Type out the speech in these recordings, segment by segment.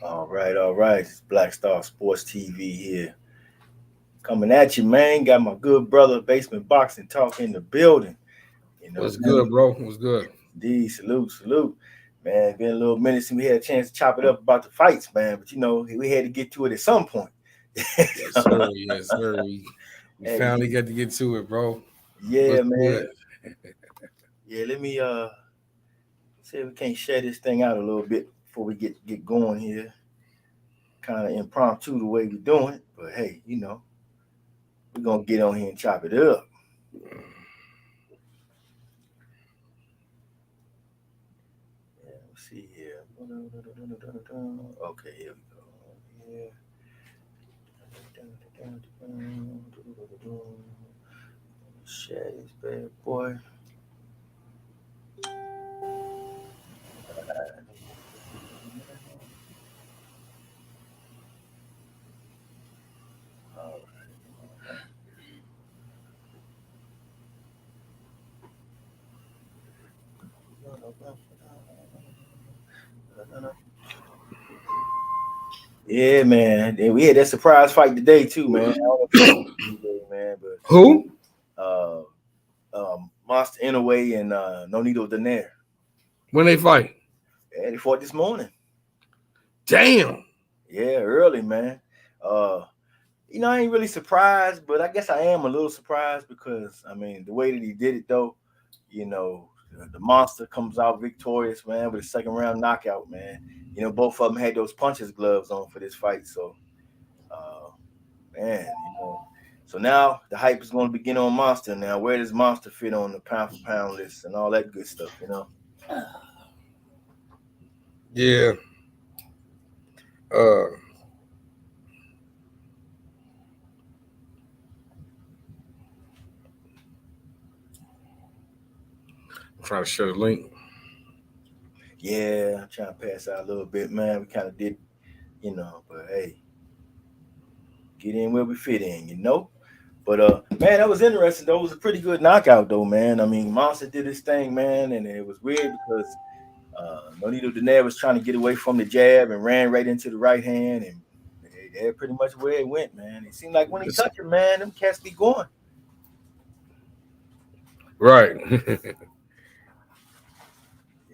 All right, all right. It's Black Star Sports TV here. Coming at you, man. Got my good brother, Basement Boxing Talk in the building. What's Man, good, bro? What's good? indeed, salute, salute. Man, been a little minute since we had a chance to chop it up about the fights, man. But we had to get to it at some point. Yes, sir. Yes, sir. We Had to finally get, got to get to it, bro. yeah, What's man. good? Yeah, let me see if we can't share this thing out a little bit before we get going here. Kind of impromptu the way we're doing it, but hey, we're gonna get on here and chop it up. Yeah, let's see here. Okay, here we go. Yeah. Share this bad boy. Yeah, man. And we had that surprise fight today too, man. I don't know if you saw it today, man, Who? but Monster Inouye and Nonito Donaire. When they fight? Yeah, they fought this morning. Damn. Yeah, early, man. Uh, I ain't really surprised, but I guess I am a little surprised because I mean the way that he did it though, the monster comes out victorious, man, with a second round knockout, man. Both of them had those punches gloves on for this fight, so man, so now the hype is going to begin on Monster. Now, where does Monster fit on the pound for pound list and all that good stuff? Yeah. Uh, I'm trying to share the link. Yeah, I'm trying to pass out a little bit, man. We kind of did, but hey, get in where we fit in. But man, that was interesting though. It was a pretty good knockout though, man. I mean, Monster did his thing, man, and it was weird because Nonito Donaire was trying to get away from the jab and ran right into the right hand, and that's pretty much where it went, man. It seemed like when he It's- touched him, man, them cats be going. right.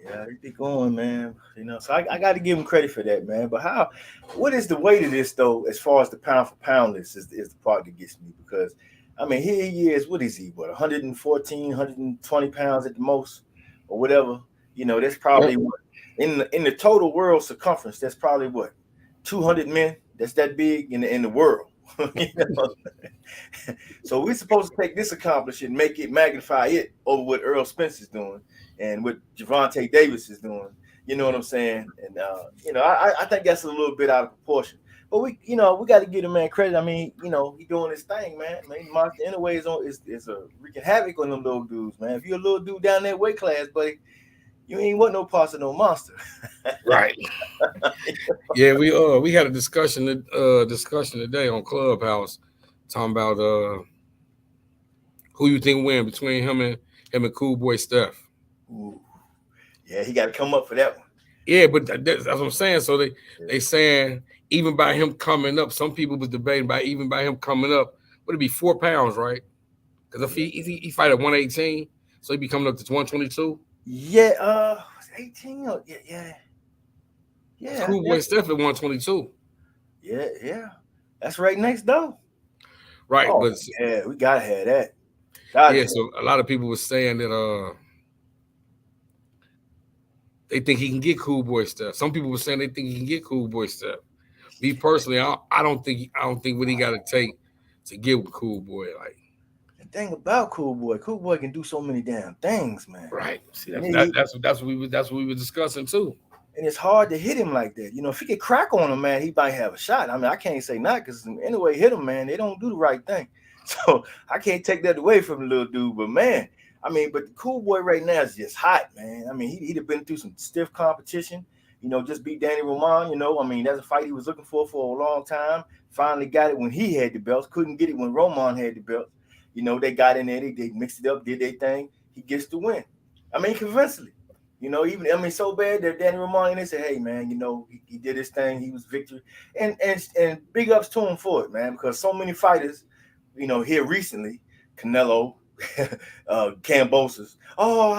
Yeah, he be going, man. So I got to give him credit for that, man. But what is the weight of this though, as far as the pound for pound list is the part that gets me because, I mean, here he is. What is he? What 114, 120 pounds at the most, or whatever. That's Yep. probably what in the total world circumference. That's probably what 200 men. That's that big in the world. you know? So we're supposed to take this accomplishment, make it magnify it over what Earl Spence is doing and what Javante Davis is doing. You know what I'm saying? And I think that's a little bit out of proportion. But we got to give the man credit. I mean, he doing his thing, man. Monster Inouye is a wreaking havoc on them little dudes, man. If you're a little dude down that weight class, buddy, you ain't want no parts of no monster. Right. Yeah, we had a discussion today on Clubhouse talking about who you think win between him and Cool Boy Steph. Ooh, yeah, he got to come up for that one. Yeah, but that's what I'm saying. So Yeah. they saying even by him coming up, some people was debating by even by him coming up, would it be 4 pounds, right? Because if he fight at 118, so he be coming up to 122. Yeah, 18. Yeah, yeah, Because yeah. Cool Boy Steph at 122, Yeah, yeah. That's right next door. right? Oh But yeah, we gotta have that. Gotta yeah, have. so a lot of people was saying that they think he can get Cool Boy Steph. Some people were saying they think he can get Cool Boy Steph. Me personally, I don't think what he got to take to get with Cool Boy. Like, The thing about Cool Boy can do so many damn things, man. right? See, And, that's he, that's what we were discussing too. and it's hard to hit him like that. If he could crack on him, man, he might have a shot. I mean, I can't say not because anyway, hit him, man. They don't do the right thing. So I can't take that away from the little dude. But man, I mean, but the Cool Boy right now is just hot, man. I mean, he'd have been through some stiff competition. Just beat Danny Roman. I mean, that's a fight he was looking for a long time. Finally got it when he had the belts. Couldn't get it when Roman had the belts. They got in there. They mixed it up, did their thing. He gets the win. I mean, convincingly. You know, even I mean, so bad that Danny Romano and they said, "Hey, man, you know, he did his thing. He was victory." And big ups to him for it, man, because so many fighters, you know, here recently, Canelo, Cambosos. Oh,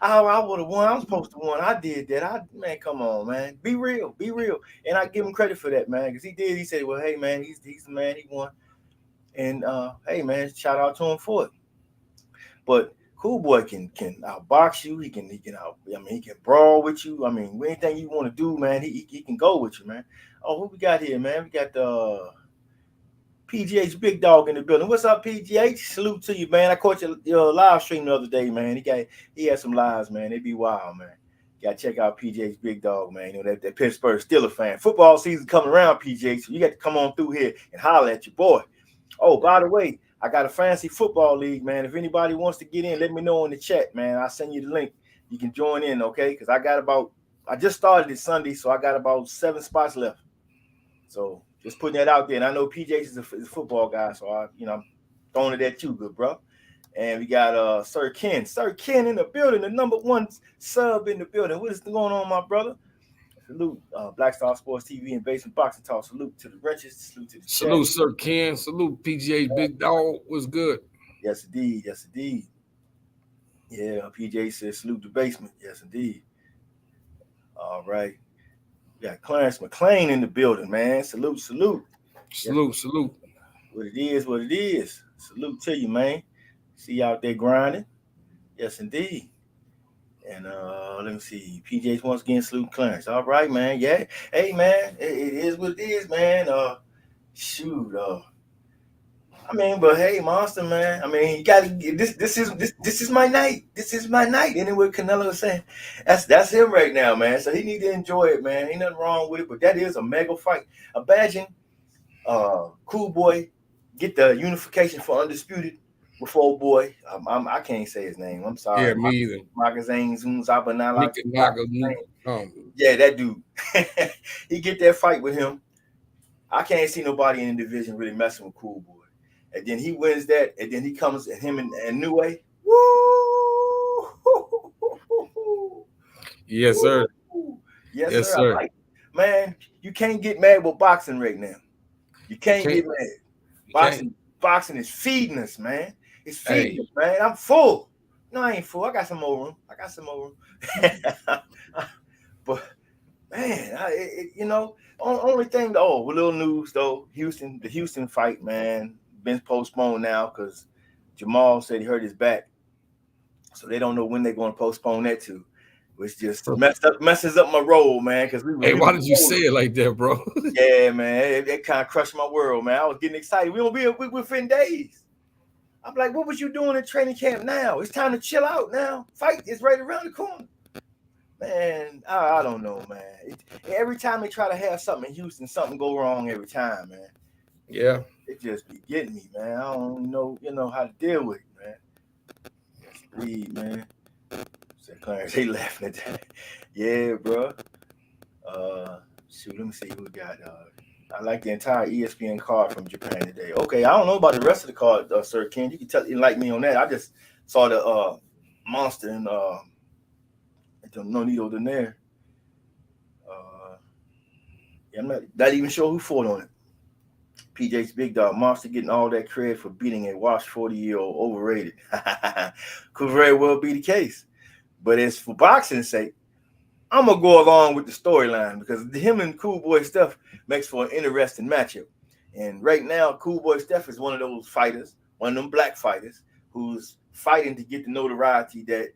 I would have won. I was supposed to win. I did that. Man, come on, man, be real, be real. And I give him credit for that, man, because he did. He said, "Well, hey, man, he's the man. He won." And hey, man, shout out to him for it. But Cool Boy can outbox you. He can out. I mean, he can brawl with you. I mean, anything you want to do, man, he can go with you, man. Oh, who we got here, man? We got the PGH Big Dog in the building. What's up, PGH? Salute to you, man. I caught your live stream the other day, man. He had some lives, man. They be wild, man. You gotta check out PGH Big Dog, man. You know that Pittsburgh Steelers fan. Football season coming around, PGH. So you got to come on through here and holler at your boy. Oh, by the way, I got a fantasy football league, man. If anybody wants to get in, let me know in the chat, man. I'll send you the link. You can join in, okay? Because I just started it Sunday, so I got about 7 spots left. So just putting that out there. And I know PJ is a football guy, so I'm throwing it at you, good bro. And we got Sir Ken in the building, the number 1 sub in the building. What is going on, my brother? Salute, Black Star Sports TV and Basement Boxing Talk. Salute to the wrenches. Salute to the salute, Sir Ken. Salute, PGA Big Dog. Was good. Yes, indeed. Yes, indeed. Yeah, PJ says salute the basement. Yes, indeed. All right. We got Clarence McLean in the building, man. Salute. Salute. Yes. What it is. Salute to you, man. See you out there grinding. Yes, indeed. And let me see. PJ once again salute Clarence. All right, man. Yeah. Hey, man. It is what it is, man. Shoot. I mean, but hey, Monster, man. I mean, you gotta this is my night. This is my night. Anyway, Canelo was saying that's him right now, man. So he need to enjoy it, man. Ain't nothing wrong with it, but that is a mega fight. Imagine Cool Boy get the unification for Undisputed with old boy. I can't say his name. I'm sorry. Yeah, me either. Magazine Zabanala. Yeah, that dude. He get that fight with him. I can't see nobody in the division really messing with Cool Boy. And then he wins that, and then he comes at him and New Way. Woo! Yes, sir. Yes, sir. Like, man, you can't get mad with boxing right now. You can't get mad. Boxing is feeding us, man. It's feeding us, man. I'm full. No, I ain't full. I got some more room. But man, only thing though, with little news though, the Houston fight, man, been postponed now because Jamal said he hurt his back, so they don't know when they're going to postpone that to, which just messes up my role, man. Because why did you say it like that, bro? Yeah, man, it kind of crushed my world, man. I was getting excited. We gonna be within days. I'm like, what was you doing in training camp now? It's time to chill out now. Fight is right around the corner. Man, I don't know, man. Every time they try to have something in Houston, something go wrong every time, man. Yeah. It just be getting me, man. I don't know, how to deal with it, man. Yes, indeed, man. Said Clarence, they laughing at that. Yeah, bro. Shoot, let me see who we got. I like the entire ESPN card from Japan today. Okay, I don't know about the rest of the card, Sir Ken. You can enlighten me on that. I just saw the Monster and Nonito Donaire. I'm not even sure who fought on it. PJ's Big Dog. Monster getting all that credit for beating a washed 40-year-old overrated. Could very well be the case. But as for boxing's sake, I'm going to go along with the storyline because him and Cool Boy Steph makes for an interesting matchup. And right now, Cool Boy Steph is one of those fighters, one of them black fighters, who's fighting to get the notoriety that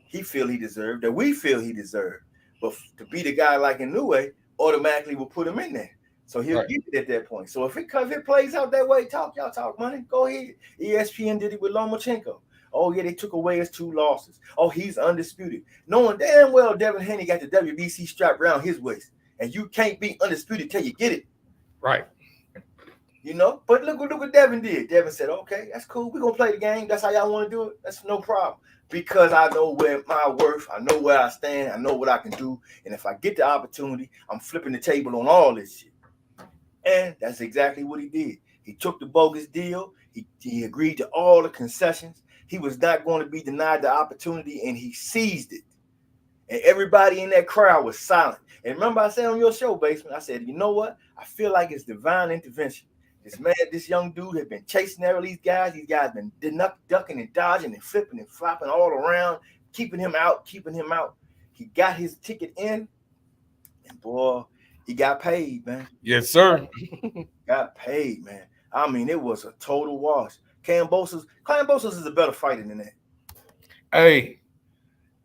he feel he deserved, that we feel he deserved. But to beat a guy like Inoue automatically will put him in there. So he'll get it at that point. So if it plays out that way, y'all talk money, go ahead. ESPN did it with Lomachenko. Oh, yeah, they took away his 2 losses. Oh, he's undisputed. Knowing damn well Devin Haney got the WBC strap around his waist. And you can't be undisputed till you get it. Right. But look what Devin did. Devin said, okay, that's cool. We're going to play the game. That's how y'all want to do it. That's no problem. Because I know where my worth, I know where I stand, I know what I can do. And if I get the opportunity, I'm flipping the table on all this shit. And that's exactly what he did. He took the bogus deal. He agreed to all the concessions. He was not going to be denied the opportunity, and he seized it. and everybody in that crowd was silent. And remember, I said on your show, Basement, I said, you know what? I feel like it's divine intervention. This young dude had been chasing all these guys. These guys been ducking and dodging and flipping and flopping all around, keeping him out. He got his ticket in, and boy, he got paid, man. Yes, sir. Got paid, man. I mean, it was a total wash. Kambosos is a better fighter than that. Hey,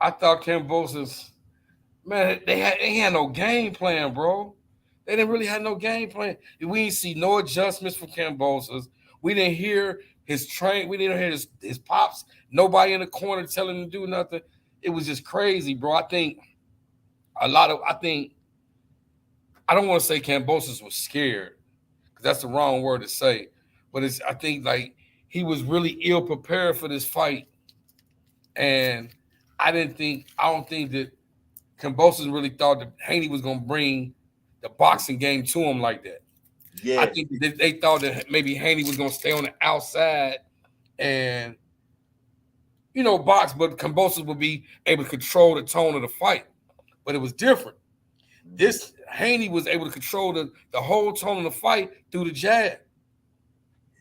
I thought Kambosos, man, they had no game plan, bro. They didn't really have no game plan. We didn't see no adjustments for Kambosos. We didn't hear his train. We didn't hear his pops. Nobody in the corner telling him to do nothing. It was just crazy, bro. I don't want to say Kambosos was scared, because that's the wrong word to say. But I think like he was really ill prepared for this fight. And I don't think that Kambosos really thought that Haney was gonna bring the boxing game to him like that. Yeah. I think that they thought that maybe Haney was gonna stay on the outside and box, but Kambosos would be able to control the tone of the fight. But it was different. This Haney was able to control the whole tone of the fight through the jab.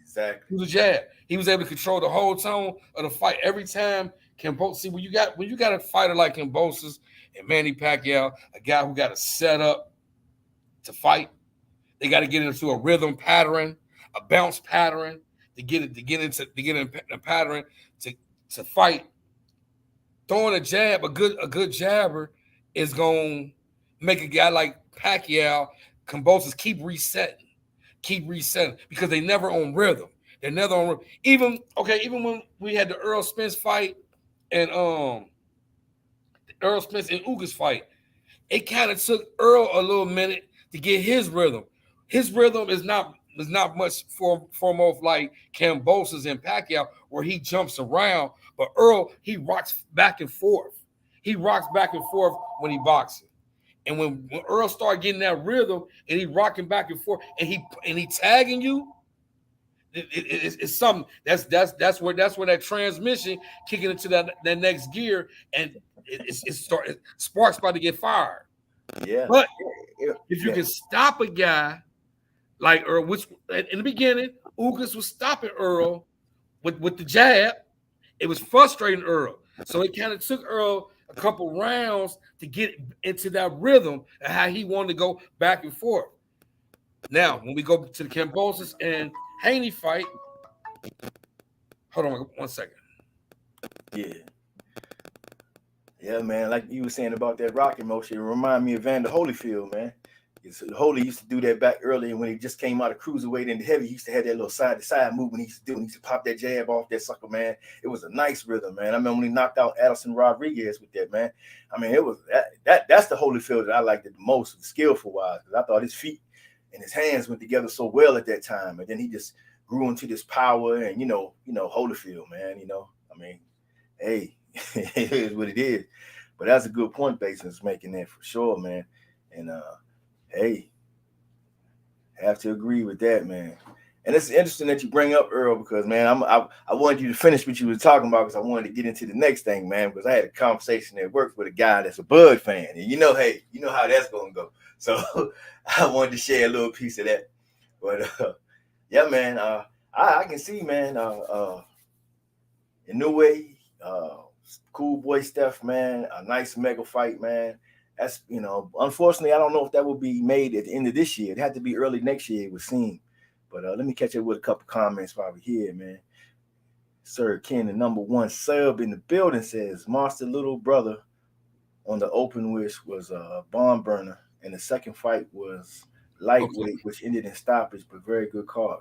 Exactly. Through the jab. He was able to control the whole tone of the fight. Every time Kambosos, see, when you got a fighter like Kambosos and Manny Pacquiao, a guy who got a set up to fight, they got to get into a rhythm pattern, a bounce pattern to get in a pattern to fight. Throwing a jab, a good jabber is going to make a guy like Pacquiao, Kambosos keep resetting because they never on rhythm. They're never on rhythm. Even when we had the Earl Spence fight and Earl Spence and Ugas fight, it kind of took Earl a little minute to get his rhythm. His rhythm is not much foremost like Kambosos and Pacquiao, where he jumps around. But Earl, he rocks back and forth. He rocks back and forth when he boxes. And when Earl started getting that rhythm and he rocking back and forth and he tagging you, it's something that's where that transmission kicking into that next gear, and sparks about to get fired. Yeah. But if you can stop a guy like Earl, which in the beginning, Ugas was stopping Earl with the jab, it was frustrating Earl. So it kind of took Earl a couple rounds to get into that rhythm and how he wanted to go back and forth. Now, when we go to the Kambosos and Haney fight, hold on 1 second. Yeah, man. Like you were saying about that rocket motion, it reminded me of Vander Holyfield, man. Holy used to do that back early when he just came out of cruiserweight into heavy. He used to have that little side-to-side movement he used to do. He used to pop that jab off that sucker, man. It was a nice rhythm, man. I remember when he knocked out Addison Rodriguez with that, man. I mean, it was that's the Holyfield that I liked the most, skillful wise, because I thought his feet and his hands went together so well at that time. And then he just grew into this power and Holyfield, man. I mean, hey, it is what it is. But that's a good point Basin's making there for sure, man. And hey, I have to agree with that, man. And it's interesting that you bring up Earl because, man, I wanted you to finish what you were talking about because I wanted to get into the next thing, man, because I had a conversation at work with a guy that's a Bud fan. And hey, you know how that's going to go. So I wanted to share a little piece of that. But, yeah, man, I can see, man, Inoue, cool boy Steph, man, a nice mega fight, man. That's, unfortunately, I don't know if that will be made at the end of this year. It had to be early next year, it would seem. But let me catch up with a couple comments while we're here, man. Sir Ken, the number one sub in the building, says Monster Little Brother on the open wish was a bomb burner. And the second fight was lightweight, which ended in stoppage, but very good card.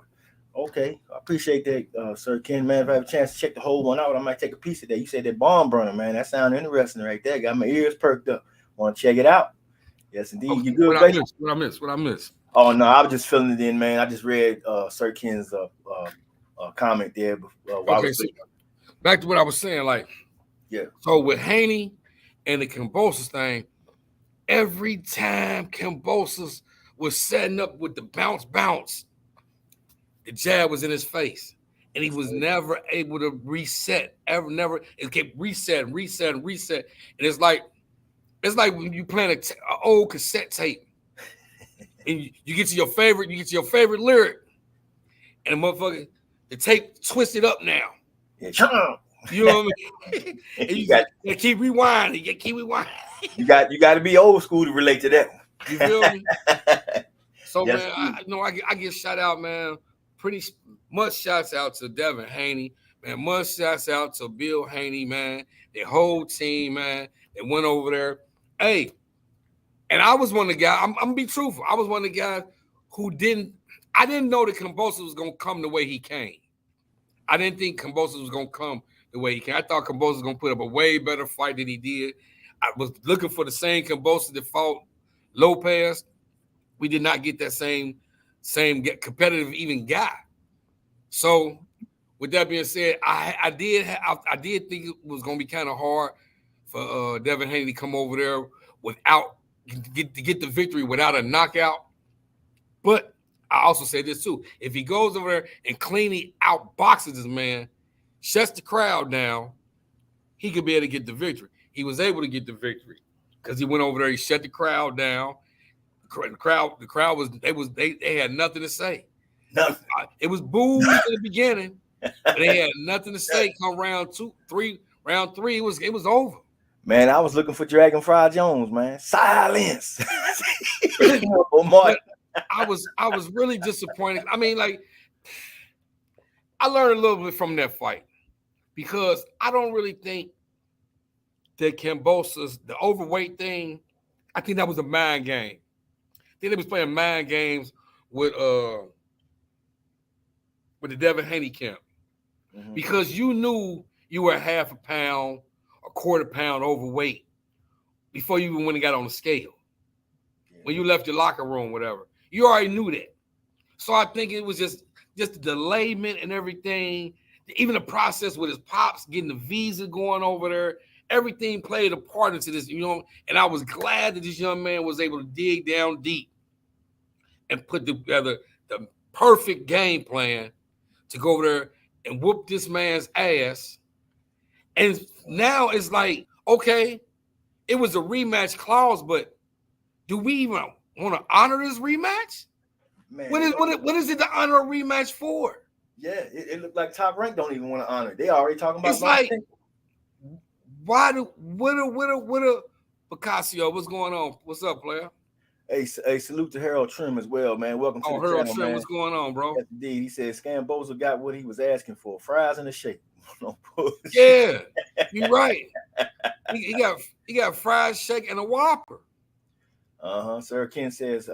Okay, I appreciate that, Sir Ken, man. If I have a chance to check the whole one out, I might take a piece of that. You said that bomb burner, man. That sounded interesting right there. Got my ears perked up. Want to check it out? Yes, indeed. Okay. You good? What I missed? Oh no, I was just filling it in, man. I just read Sir Ken's comment there. Okay, so back to what I was saying, like, yeah. So with Haney and the Kambosos thing, every time Kambosos was setting up with the bounce, the jab was in his face, and he was never able to reset. It kept resetting. And it's like It's like when you playing an old cassette tape, and you get to your favorite lyric, and the motherfucker, the tape twisted up now. Yeah. You know what I mean? And you keep rewinding. You keep rewinding. You got to be old school to relate to that one. You feel me? So Yes, man, I get shout out, man. Pretty much shouts out to Devin Haney, man. Much shouts out to Bill Haney, man. The whole team, man. They went over there. Hey, and I was one of the guys. I'm gonna be truthful. I was one of the guys who I didn't know that Kambosos was gonna come the way he came. I didn't think Kambosos was gonna come the way he came. I thought Kambosos was gonna put up a way better fight than he did. I was looking for the same Kambosos that fought Lopez. We did not get that same competitive even guy. So, with that being said, I did think it was gonna be kind of hard for Devin Haney to come over there without get the victory without a knockout. But I also say this too: if he goes over there and cleanly outboxes this man, shuts the crowd down, he could be able to get the victory. He was able to get the victory because he went over there, he shut the crowd down. The crowd was they had nothing to say. Nothing. It was booed in the beginning, but they had nothing to say. Come round three, it was over. Man, I was looking for Dragon Fry Jones, man. Silence. I was really disappointed. I mean, like, I learned a little bit from that fight because I don't really think that Kambosos, the overweight thing, I think that was a mind game. I think they was playing mind games with the Devin Haney camp because you knew you were half a pound, a quarter pound overweight before you even went and got on the scale. When you left your locker room, whatever, you already knew that. So I think it was just the delayment and everything, even the process with his pops getting the visa going over there. Everything played a part into this, and I was glad that this young man was able to dig down deep and put together the perfect game plan to go over there and whoop this man's ass. And now it's like, okay, it was a rematch clause, but do we even want to honor this rematch? Man, what is it to honor a rematch for? Yeah, it looked like Top Rank don't even want to honor it. They already talking about it's like, what Picasso, what's going on? What's up, player? Hey, salute to Harold Trim as well, man. Welcome to the Harold channel, Trim, man. What's going on, bro? Yes, indeed. He said Scamboza got what he was asking for, fries and a shake. No bullshit. Yeah, you're right. he got fries, shake, and a Whopper. Sir Ken says,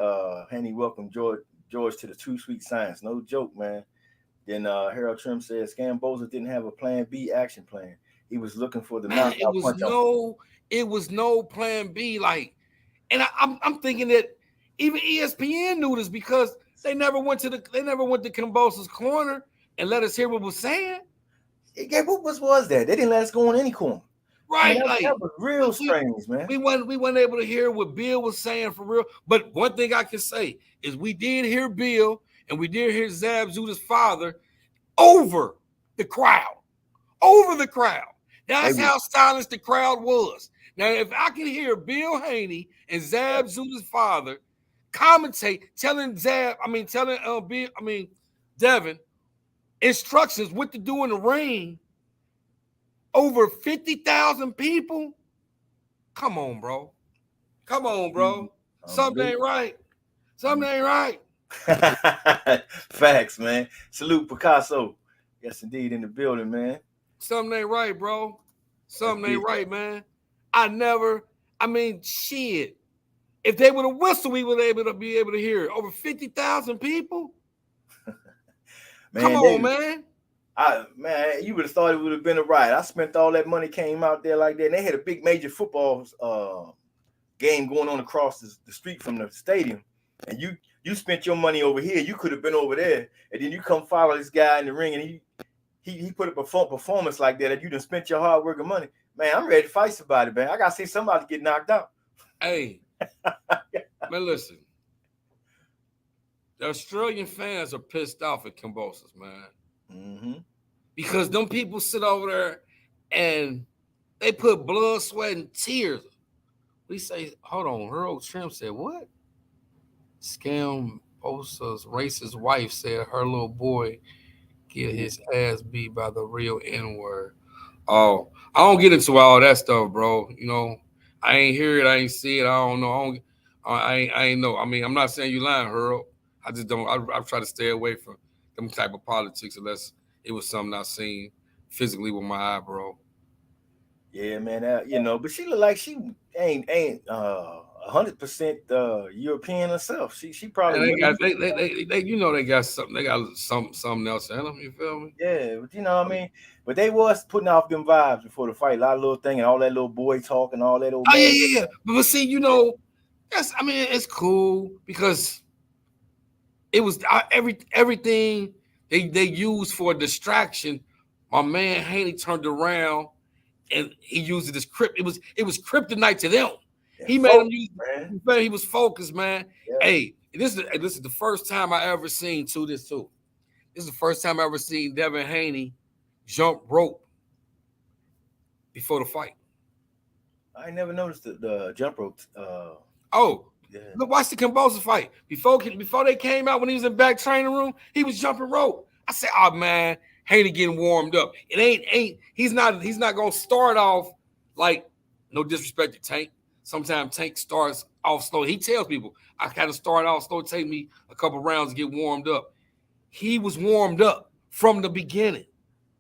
Haney, welcome George to the Too Sweet Science. No joke, man. Then Harold Trim says Scamboza didn't have a plan B action plan. He was looking for the knockout punch. It was no plan B. Like, and I'm thinking that even ESPN knew this because they never went to Kambosa's corner and let us hear what was saying. What was that? They didn't let us go on any corner. Right, man, that was real strange, man. We weren't able to hear what Bill was saying for real. But one thing I can say is we did hear Bill and we did hear Zab Zuta's father over the crowd. That's how silenced the crowd was. Now, if I can hear Bill Haney and Zab Zuta's father commentate, telling Devin instructions what to do in the ring, over 50,000 people. Come on, bro. Something ain't right. Facts, man. Salute Picasso. Yes, indeed, in the building, man. Something ain't right, bro. Something ain't right, man. Shit. If they would have whistled, we would be able to hear it. Over 50,000 people. Man, come on, man. You would have thought it would have been a riot. I spent all that money, came out there like that. And they had a big major football game going on across the street from the stadium. And you spent your money over here. You could have been over there. And then you come follow this guy in the ring and he put up a performance like that and you done spent your hard work and money. Man, I'm ready to fight somebody, man. I got to see somebody get knocked out. Hey, man, listen. The Australian fans are pissed off at Kambosos, man. Mm-hmm. Because them people sit over there and they put blood, sweat, and tears We say, hold on. Harold Trim said what? Scam Bosa's racist wife said her little boy get his ass beat by the real N word. Oh, I don't get into all that stuff, bro. You know, I ain't hear it, I ain't see it, I don't know. I ain't know. I mean, I'm not saying you lying, Harold. I just don't. I try to stay away from them type of politics unless it was something I seen physically with my eye, bro. Yeah, man. You know, but she look like she ain't 100% European herself. She probably And they Middle got Eastern. they you know they got something. They got something else in them. You feel me? Yeah, but you know what I mean. But they was putting off them vibes before the fight. A lot of little thing and all that little boy talk and all that old Oh yeah, man. yeah, yeah. But see, you know, yes, I mean it's cool because it was everything they used for a distraction. My man Haney turned around and he used it as crypt. It was kryptonite to them. And He made him folks, use. man. He was focused, man. Yeah. Hey, this is the first time I ever seen this too. This is the first time I ever seen Devin Haney jump rope before the fight. I never noticed the jump rope. Oh, Yeah. look, watch the Cambosa fight. Before they came out when he was in back training room, he was jumping rope. I said, oh man, Haney getting warmed up. It ain't he's not gonna start off like no disrespect to Tank. Sometimes Tank starts off slow. He tells people, I kind of start off slow, take me a couple rounds to get warmed up. He was warmed up from the beginning.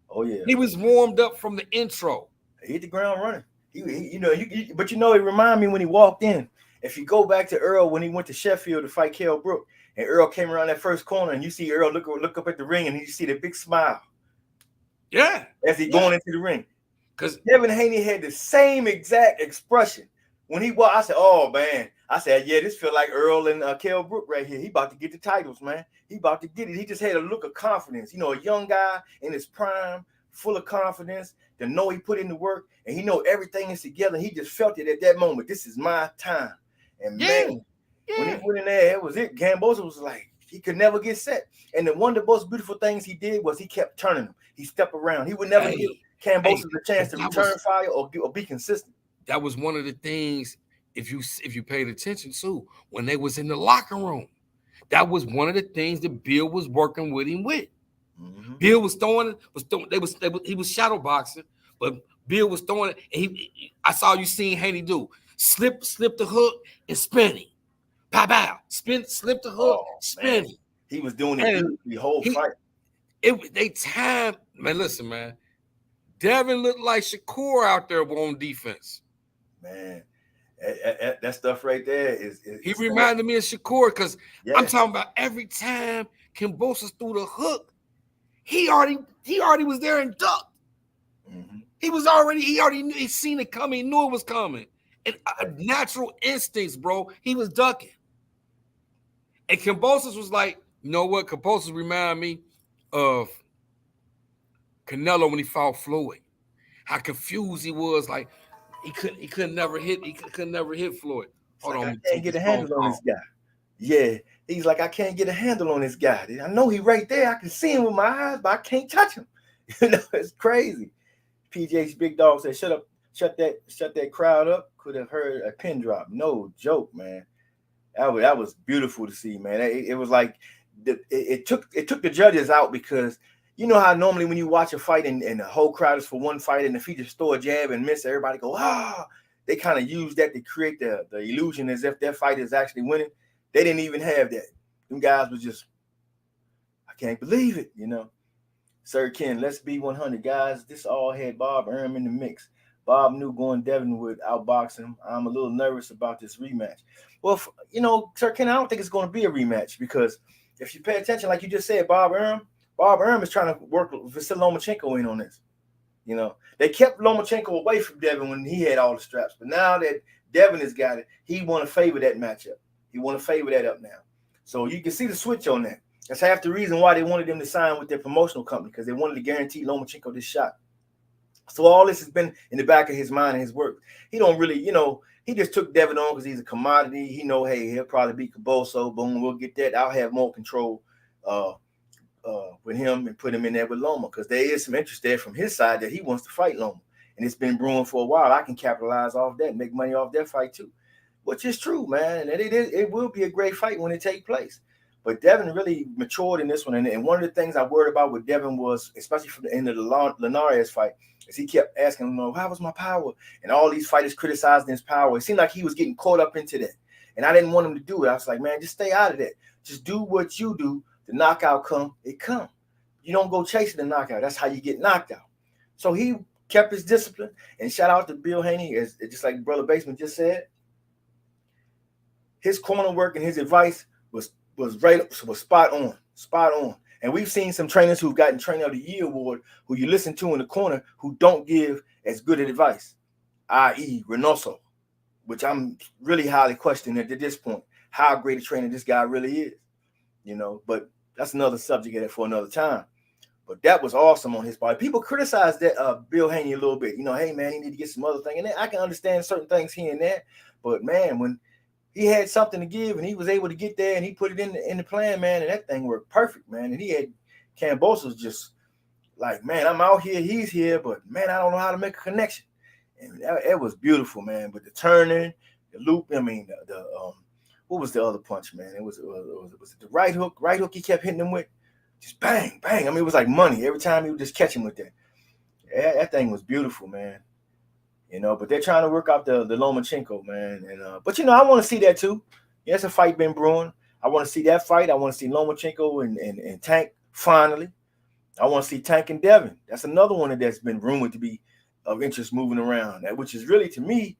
Oh yeah. He was warmed up from the intro. He hit the ground running. He you know, but you know, it reminded me when he walked in. If you go back to Earl when he went to Sheffield to fight Kell Brook, and Earl came around that first corner, and you see Earl look up at the ring, and you see the big smile. Yeah. As he going into the ring. Because Devin Haney had the same exact expression. When he walked, I said, oh man. I said, yeah, this feel like Earl and Kell Brook right here. He about to get the titles, man. He about to get it. He just had a look of confidence. You know, a young guy in his prime, full of confidence, to know he put in the work, and he know everything is together. He just felt it at that moment. This is my time. And man, when he went in there, it was it. Gambosa was like, he could never get set. And the one of the most beautiful things he did was he kept turning him. He stepped around. He would never give Cambosa the chance to return fire or be consistent. That was one of the things, if you paid attention to, when they was in the locker room. That was one of the things that Bill was working with him with. Mm-hmm. Bill was throwing he was shadow boxing, but Bill was throwing it. And I saw you seeing Haney do slip the hook and spinning. Pow pow. Slip the hook, spinning. He was doing it the whole fight. They time, man. Listen, man. Devin looked like Shakur out there on defense. Man, that stuff right there is he reminded me of Shakur because I'm talking about every time Kambosos threw the hook, he already was there and ducked. Mm-hmm. He already knew, he seen it coming, he knew it was coming. And natural instincts, bro. He was ducking. And Kambosos was like, you know what? Kambosos remind me of Canelo when he fought Floyd. How confused he was, like he couldn't never hit Floyd. Hold on, I can't get a handle on this guy. Yeah, he's like, I can't get a handle on this guy. I know he's right there. I can see him with my eyes, but I can't touch him. You know, it's crazy. PJ's big dog said, shut that crowd up. Could have heard a pin drop. No joke, man. That was beautiful to see, man. It was like it took the judges out because you know how normally when you watch a fight and the whole crowd is for one fight, and if he just throw a jab and miss, everybody go, they kind of use that to create the illusion as if their fight is actually winning. They didn't even have that. Them guys was just, I can't believe it, you know. Sir Ken, let's be 100, guys. This all had Bob Arum in the mix. Bob knew going Devin would outbox him. I'm a little nervous about this rematch. Well, you know, Sir Ken, I don't think it's going to be a rematch because if you pay attention, like you just said, Bob Arum is trying to work Vasily Lomachenko in on this. You know, they kept Lomachenko away from Devin when he had all the straps. But now that Devin has got it, he want to favor that matchup. He want to favor that up now. So you can see the switch on that. That's half the reason why they wanted him to sign with their promotional company, because they wanted to guarantee Lomachenko this shot. So all this has been in the back of his mind and his work. He don't really, you know, he just took Devin on because he's a commodity. He know, hey, he'll probably beat Kambosos. Boom, we'll get that. I'll have more control with him and put him in there with Loma, because there is some interest there from his side that he wants to fight Loma. And it's been brewing for a while. I can capitalize off that and make money off that fight too. which is true, man. And it will be a great fight when it takes place. But Devin really matured in this one. And one of the things I worried about with Devin was, especially from the end of the Linares fight, is he kept asking, how was my power? And all these fighters criticizing his power. It seemed like he was getting caught up into that. And I didn't want him to do it. I was like, man, just stay out of that. Just do what you do. The knockout come, it come. You don't go chasing the knockout. That's how you get knocked out. So he kept his discipline. And shout out to Bill Haney, just like Brother Basement just said. His corner work and his advice was spot on. And we've seen some trainers who've gotten Trainer of the Year award who you listen to in the corner who don't give as good advice, i.e. Reynoso, which I'm really highly questioning at this point how great a trainer this guy really is, but that's another subject for another time. But that was awesome on his part. People criticize that Bill Haney a little bit, hey man, he need to get some other thing. And I can understand certain things here and there, but man, when he had something to give and he was able to get there and he put it in the plan, man, and that thing worked perfect, man. And he had Kambosos just like, man, I'm out here, he's here, but man, I don't know how to make a connection. And it was beautiful, man. But the turning, the loop, what was the other punch, man? It was the right hook he kept hitting him with. Just bang, bang. It was like money. Every time he would just catch him with that. That thing was beautiful, man. But they're trying to work out the Lomachenko, man. And but I want to see that too. It's a fight been brewing. I want to see that fight. I want to see Lomachenko and Tank finally. I want to see Tank and Devin. That's another one that's been rumored to be of interest moving around. Which is really, to me,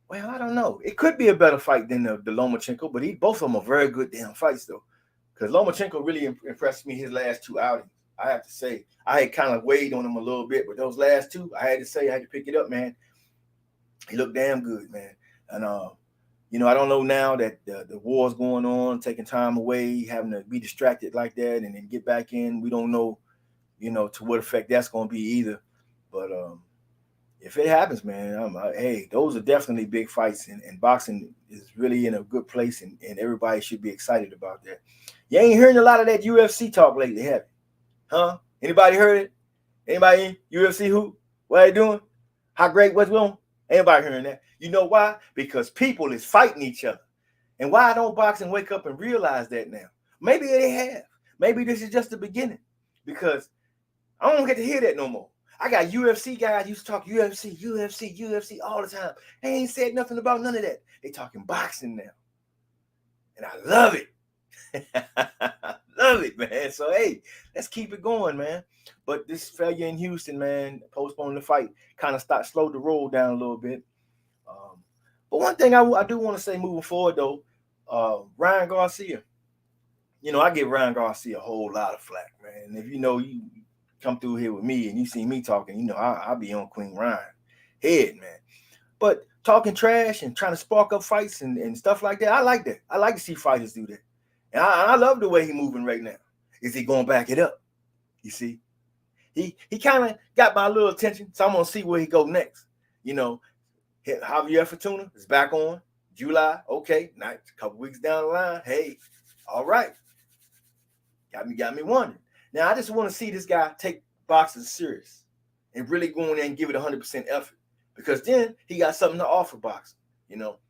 well, I don't know. It could be a better fight than the Lomachenko, but both of them are very good damn fights though. Because Lomachenko really impressed me his last two outings. I have to say, I had kind of weighed on him a little bit, but those last two, I had to pick it up, man. He looked damn good, man. And I don't know now that the war's going on, taking time away, having to be distracted like that, and then get back in. We don't know, to what effect that's going to be either. But if it happens, man, hey, those are definitely big fights, and boxing is really in a good place, and everybody should be excited about that. You ain't hearing a lot of that UFC talk lately, have you? Huh? Anybody heard it? Anybody in UFC who? What they doing? How great was Will? Anybody hearing that? You know why? Because people is fighting each other. And why don't boxing wake up and realize that now? Maybe they have. Maybe this is just the beginning. Because I don't get to hear that no more. I got UFC guys used to talk UFC all the time. They ain't said nothing about none of that. They talking boxing now. And I love it. Love it, man. So, hey, let's keep it going, man. But this failure in Houston, man, postponing the fight, kind of slowed the roll down a little bit. But one thing I do want to say moving forward, though, Ryan Garcia. I give Ryan Garcia a whole lot of flack, man. And if you come through here with me and you see me talking, I'll be on Queen Ryan head, man. But talking trash and trying to spark up fights and stuff like that, I like that. I like to see fighters do that. And I love the way he's moving right now. Is he going to back it up? You see? He kind of got my little attention, so I'm going to see where he go next. Javier Fortuna is back on July. Okay, now a couple weeks down the line. Hey, all right. Got me wondering. Now, I just want to see this guy take boxing serious and really go in there and give it 100% effort. Because then he got something to offer boxing,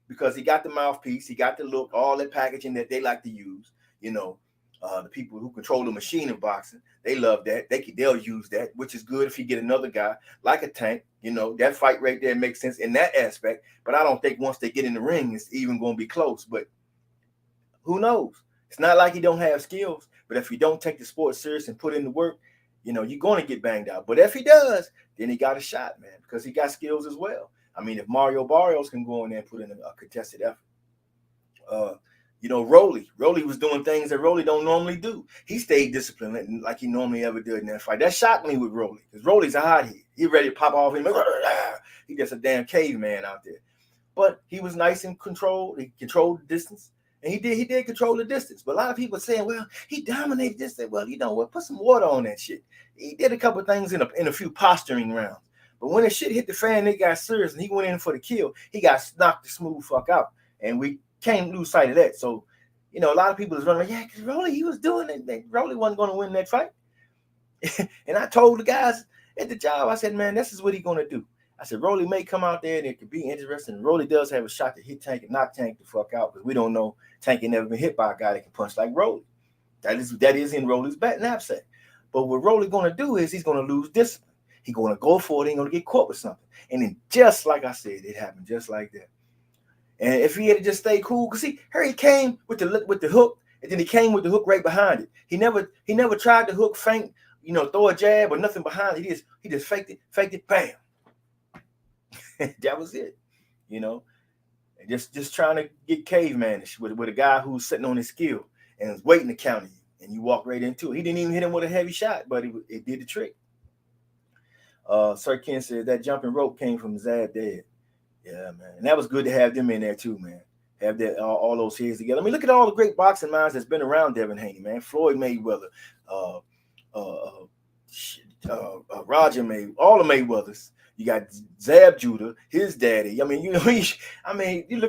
because he got the mouthpiece, he got the look, all that packaging that they like to use, the people who control the machine of boxing, they love that. They'll use that, which is good if you get another guy like a Tank. That fight right there makes sense in that aspect. But I don't think once they get in the ring, it's even going to be close. But who knows? It's not like he don't have skills. But if he don't take the sport serious and put in the work, you're going to get banged out. But if he does, then he got a shot, man, because he got skills as well. I mean, if Mario Barrios can go in there and put in a contested effort. Rolly was doing things that Rolly don't normally do. He stayed disciplined like he normally ever did in that fight. That shocked me with Rolly, because Rolly's a hothead. He ready to pop off him. He just a damn caveman out there. But he was nice and controlled. He controlled the distance. And he did control the distance. But a lot of people are saying, well, he dominated this. Well, you know what? Put some water on that shit. He did a couple of things in a few posturing rounds. But when the shit hit the fan, it got serious, and he went in for the kill. He got knocked the smooth fuck out. And we can't lose sight of that. So, a lot of people is running, yeah, because Rolly, he was doing it. Rolly wasn't going to win that fight. And I told the guys at the job, I said, man, this is what he's going to do. I said, Rolly may come out there and it could be interesting. Rolly does have a shot to hit Tank and knock Tank the fuck out, because we don't know Tank ain't never been hit by a guy that can punch like Rolly. That is in Rolly's knapsack. But what Rolly gonna do is he's gonna lose discipline. He's gonna go for it, he ain't gonna get caught with something. And then just like I said, it happened just like that. And if he had to just stay cool, because see, Harry came with the hook, and then he came with the hook right behind it. He never tried to hook, feint, throw a jab or nothing behind it. He just faked it, bam. That was it, and just trying to get cavemanish with a guy who's sitting on his skill and is waiting to counter you, and you walk right into it. He didn't even hit him with a heavy shot, but it did the trick. Sir Ken said that jumping rope came from Zab Dead. Yeah, man, and that was good to have them in there too, man. Have that all those heads together. I mean, look at all the great boxing minds that's been around Devin Haney, man. Floyd Mayweather, Roger Mayweather, all the Mayweathers. You got Zab Judah, his daddy. I mean, you look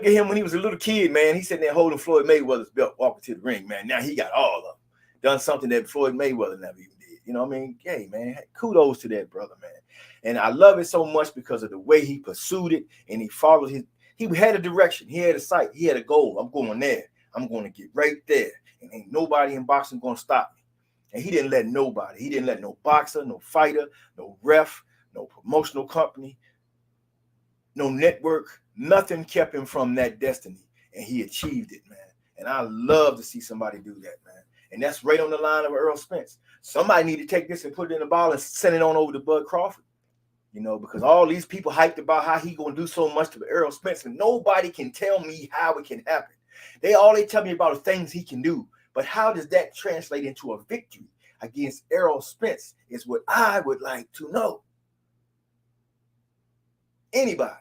at him when he was a little kid, man. He's sitting there holding Floyd Mayweather's belt, walking to the ring, man. Now he got all of them. Done something that Floyd Mayweather never even did. Hey, man, kudos to that brother, man. And I love it so much because of the way he pursued it, and he followed he had a direction. He had a sight. He had a goal. I'm going there. I'm going to get right there. And ain't nobody in boxing going to stop me. And he didn't let nobody. He didn't let no boxer, no fighter, no ref, no promotional company, no network. Nothing kept him from that destiny. And he achieved it, man. And I love to see somebody do that, man. And that's right on the line of Errol Spence. Somebody need to take this and put it in a ball and send it on over to Bud Crawford. Because all these people hyped about how he gonna do so much to Errol Spence, and nobody can tell me how it can happen. They tell me about the things he can do, but how does that translate into a victory against Errol Spence is what I would like to know. Anybody,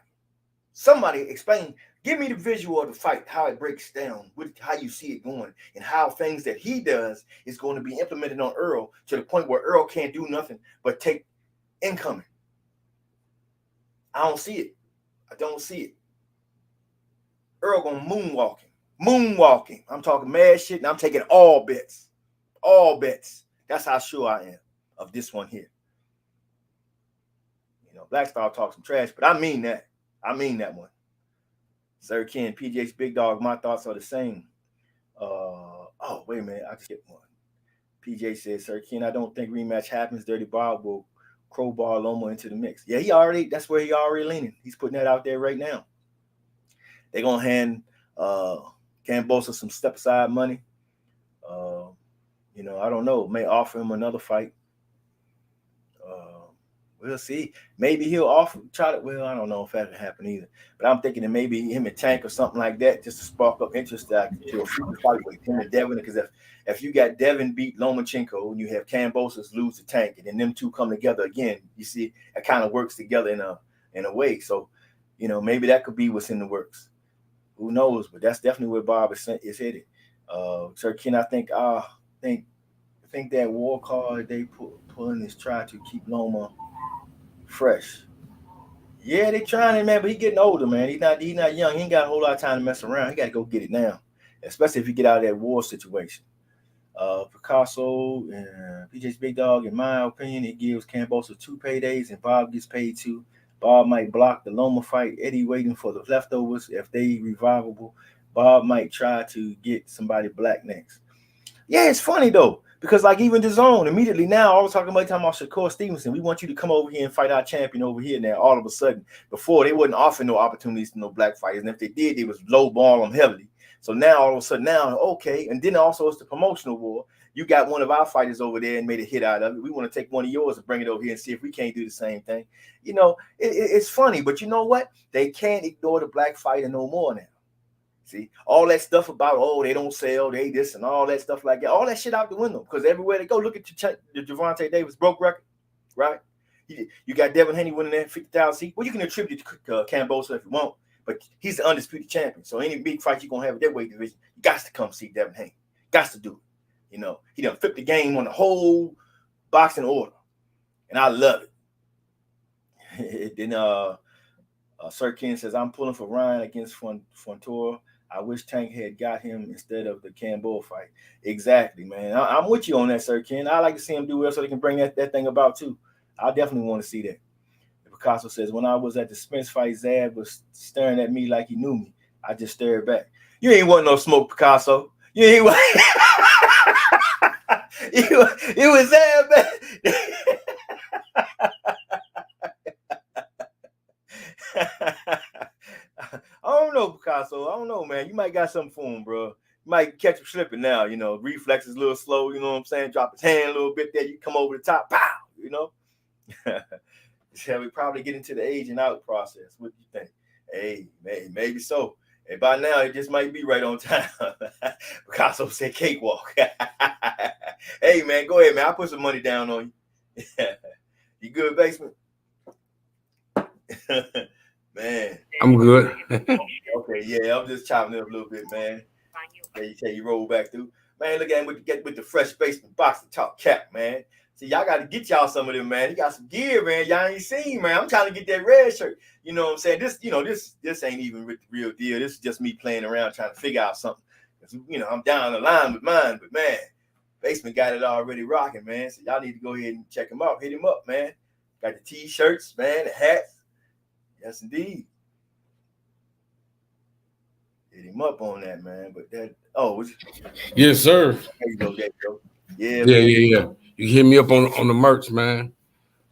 somebody explain, give me the visual of the fight, how it breaks down, how you see it going, and how things that he does is going to be implemented on Errol to the point where Errol can't do nothing but take incoming. I don't see it. I don't see it. Earl gonna moonwalk him. I'm talking mad shit, and I'm taking all bets. All bets. That's how sure I am of this one here. Black Star talks some trash, but I mean that. I mean that one. Sir Ken, PJ's Big Dog, my thoughts are the same. Wait a minute, I just hit one. PJ says, Sir Ken, I don't think rematch happens. Dirty Bob will crowbar Loma into the mix. Yeah, that's where he already leaning. He's putting that out there right now. They're gonna hand Kambosos some step aside money. I don't know. May offer him another fight. We'll see. Maybe he'll I don't know if that'll happen either. But I'm thinking that maybe him and Tank or something like that, just to spark up interest to a future fight with him and Devin. Because if you got Devin beat Lomachenko and you have Kambosos lose to Tank, and then them two come together again, you see it kind of works together in a way. So, maybe that could be what's in the works. Who knows? But that's definitely where Bob is headed. Sir Ken, I think that war card they pulling is trying to keep Loma fresh. Yeah, they trying it, man, but he getting older, man. He's not young. He ain't got a whole lot of time to mess around. He got to go get it now, especially if you get out of that war situation. Picasso and PJ's Big Dog, in my opinion, it gives Kambosos 2 paydays, and Bob gets paid 2. Bob might block the Loma fight. Eddie waiting for the leftovers. If they revivable, Bob might try to get somebody black next. Yeah, it's funny though. Because like even DAZN, immediately now, I was talking about Shakur Stevenson. We want you to come over here and fight our champion over here now. All of a sudden, before they wasn't offering no opportunities to no black fighters, and if they did, they was low ball them heavily. So now all of a sudden, okay, and then also it's the promotional war. You got one of our fighters over there and made a hit out of it. We want to take one of yours and bring it over here and see if we can't do the same thing. It's funny, but you know what? They can't ignore the black fighter no more now. See, all that stuff about, they don't sell, they this and all that stuff like that, all that shit out the window, because everywhere they go, look at the Gervonta Davis broke record, right? You got Devin Haney winning that 50,000 seat. Well, you can attribute it to Kambosos if you want, but he's the undisputed champion. So any big fight you're going to have in that weight division, you got to come see Devin Haney. Got to do it. He done flipped the game on the whole boxing order, and I love it. Then Sir Ken says, I'm pulling for Ryan against Fontoura. I wish Tank had got him instead of the Campbell fight. Exactly, man. I'm with you on that, Sir Ken. I like to see him do well so they can bring that thing about too. I definitely want to see that. Picasso says, when I was at the Spence fight, Zab was staring at me like he knew me. I just stared back. You ain't want no smoke, Picasso. You ain't want. It was Zab, man. I don't know, Picasso. I don't know, man. You might got something for him, bro. You might catch him slipping now. You know, reflexes a little slow. You know what I'm saying? Drop his hand a little bit there. You come over the top, pow. You know. Shall we probably get into the aging out process? What do you think? Hey, maybe so. And by now, it just might be right on time. Picasso said cakewalk. Hey, man, go ahead, man. I'll put some money down on you. You good, basement? Man. I'm good. Okay, yeah, I'm just chopping it up a little bit, man. You roll back through. Man, look at him with the fresh basement box and top cap, man. See, y'all got to get y'all some of them, man. He got some gear, man. Y'all ain't seen, man. I'm trying to get that red shirt. You know what I'm saying? This ain't even the real deal. This is just me playing around trying to figure out something. You know, I'm down the line with mine, but man, Basement got it already rocking, man. So y'all need to go ahead and check him out. Hit him up, man. Got the t-shirts, man, the hats. Yes, indeed. Hit him up on that, man. But that, yes, sir. There you go. Yeah, man. Yeah. You hit me up on the merch, man.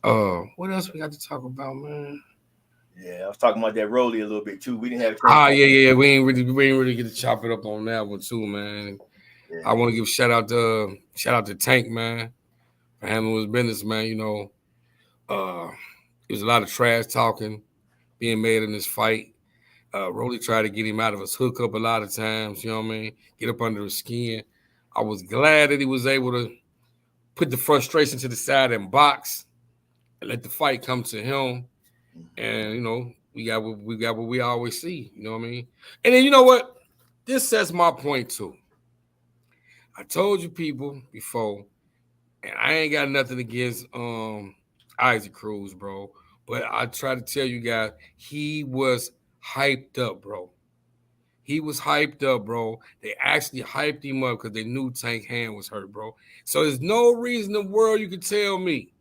What else we got to talk about, man? Yeah, I was talking about that Rolly a little bit too. We didn't have yeah. We ain't really get to chop it up on that one too, man. Yeah. I want to give shout out to Tank, man, for handling his business, man. You know, there was a lot of trash talking being made in this fight. Rolly tried to get him out of his hookup a lot of times, you know what I mean? Get up under his skin. I was glad that he was able to put the frustration to the side and box and let the fight come to him. And, you know, we got what we always see, you know what I mean? And then, you know what? This sets my point too. I told you people before, and I ain't got nothing against Isaac Cruz, bro. But I try to tell you guys, he was hyped up, bro. He was hyped up, bro. They actually hyped him up because they knew Tank hand was hurt, bro. So there's no reason in the world you could tell me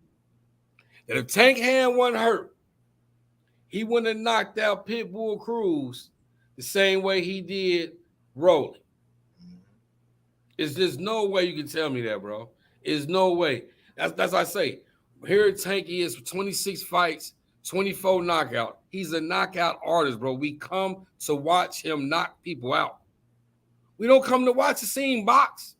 that if Tank hand wasn't hurt, he wouldn't have knocked out Pitbull Cruz the same way he did Rolling. There's no way you can tell me that, bro. There's no way. That's what I say. Here at Tank is for 26 fights, 24 knockout. He's a knockout artist, bro. We come to watch him knock people out. We don't come to watch to see him box.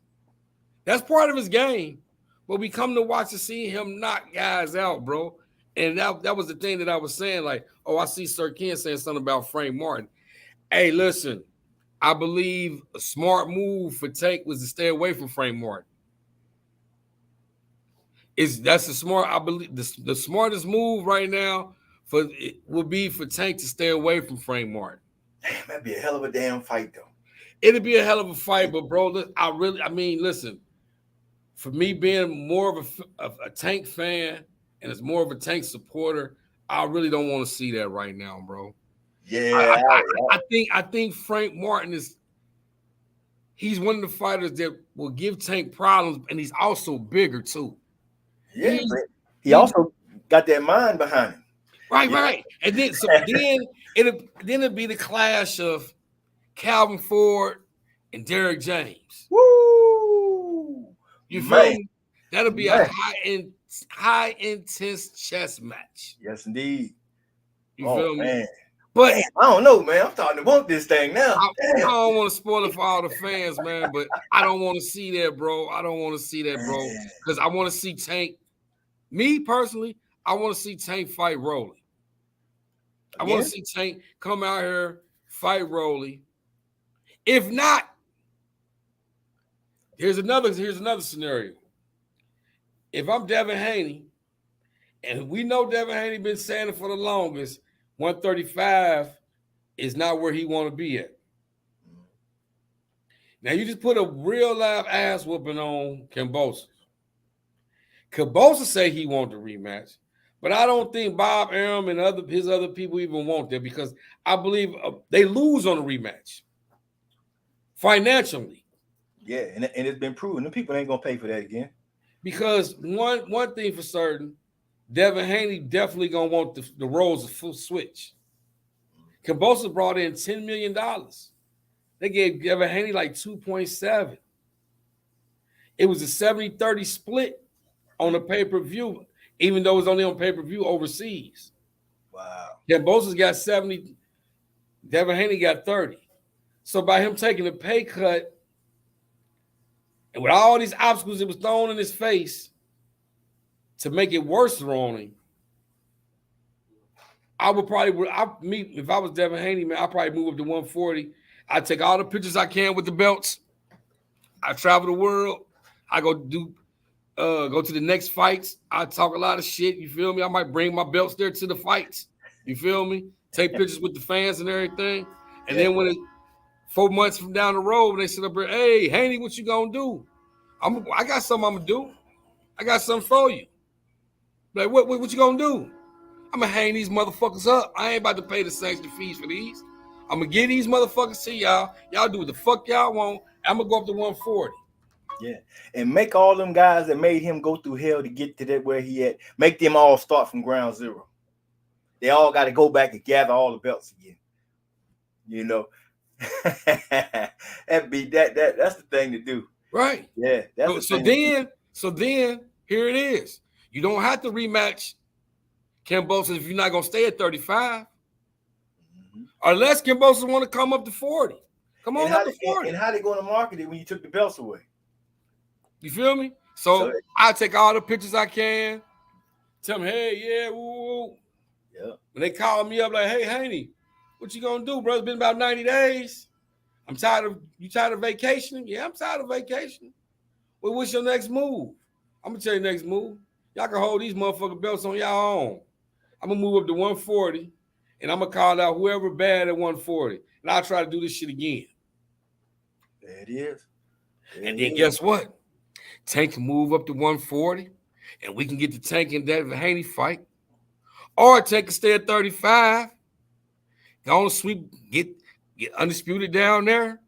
That's part of his game. But we come to watch to see him knock guys out, bro. And that was the thing that I was saying. Like, I see Sir Ken saying something about Frank Martin. Hey, listen, I believe a smart move for Tank was to stay away from Frank Martin. That's the smart. I believe the smartest move right now would be for Tank to stay away from Frank Martin. Damn, that'd be a hell of a damn fight, though. It'd be a hell of a fight, but bro, listen. For me being more of a Tank fan and as more of a Tank supporter, I really don't want to see that right now, bro. Yeah, I think Frank Martin he's one of the fighters that will give Tank problems, and he's also bigger too. Yeah, he also got that mind behind him. Right. And then it'd be the clash of Calvin Ford and Derek James. Woo! You feel me? That'll be a high intense chess match. Yes, indeed. You feel me? Man. But I don't know, man. I'm starting to want this thing now. I don't want to spoil it for all the fans, man, but I don't want to see that, bro. Because I want to see Tank. Me personally, I want to see Tank fight Rolly. I want to see Tank come out here, fight Rolly. If not, here's another scenario. If I'm Devin Haney, and we know Devin Haney been saying it for the longest, 135 is not where he want to be at. Now you just put a real live ass whooping on Kambosos. Kambosos say he want the rematch, but I don't think Bob Arum and his other people even want that because I believe they lose on the rematch financially. Yeah, and it's been proven. The people ain't gonna pay for that again. Because one thing for certain, Devin Haney definitely gonna want the roles to full switch. Kambosos brought in $10 million. They gave Devin Haney like 2.7. It was a 70-30 split on the pay-per-view, even though it was only on pay-per-view overseas. Wow. Kambosos got 70, Devin Haney got 30. So by him taking a pay cut, and with all these obstacles that was thrown in his face to make it worse thrown him, I would probably, if I was Devin Haney, man, I'd probably move up to 140. I'd take all the pictures I can with the belts. I travel the world. I go to the next fights. I talk a lot of shit. You feel me? I might bring my belts there to the fights. You feel me? Take pictures with the fans and everything. And then when it's 4 months from down the road, they sit up here, hey, Haney, what you gonna do? I got something I'm gonna do. I got something for you. Like, what you gonna do? I'm gonna hang these motherfuckers up. I ain't about to pay the sanction fees for these. I'm gonna give these motherfuckers to y'all. Y'all do what the fuck y'all want. I'm gonna go up to 140. Yeah, and make all them guys that made him go through hell to get to that where he at, make them all start from ground zero. They all got to go back and gather all the belts again. You know, that's the thing to do. Right. Yeah. So then here it is. You don't have to rematch Kambosos if you're not gonna stay at 35. Mm-hmm. Unless Kambosos want to come up to 40. Come on up to 40. And how they going to market it when you took the belts away? You feel me? So I take all the pictures I can. Tell them, hey, yeah, woo. Yeah. When they call me up like, hey, Haney, what you gonna do, bro? It's been about 90 days. You tired of vacationing? Yeah, I'm tired of vacationing. Well, what's your next move? I'm gonna tell you next move. Y'all can hold these motherfucking belts on y'all own. I'm gonna move up to 140, and I'm gonna call out whoever bad at 140, and I'll try to do this shit again. There it is. And then guess what? Tank can move up to 140, and we can get the Tank in that Haney fight. Or Tank can stay at 35. Go on sweep, get undisputed down there,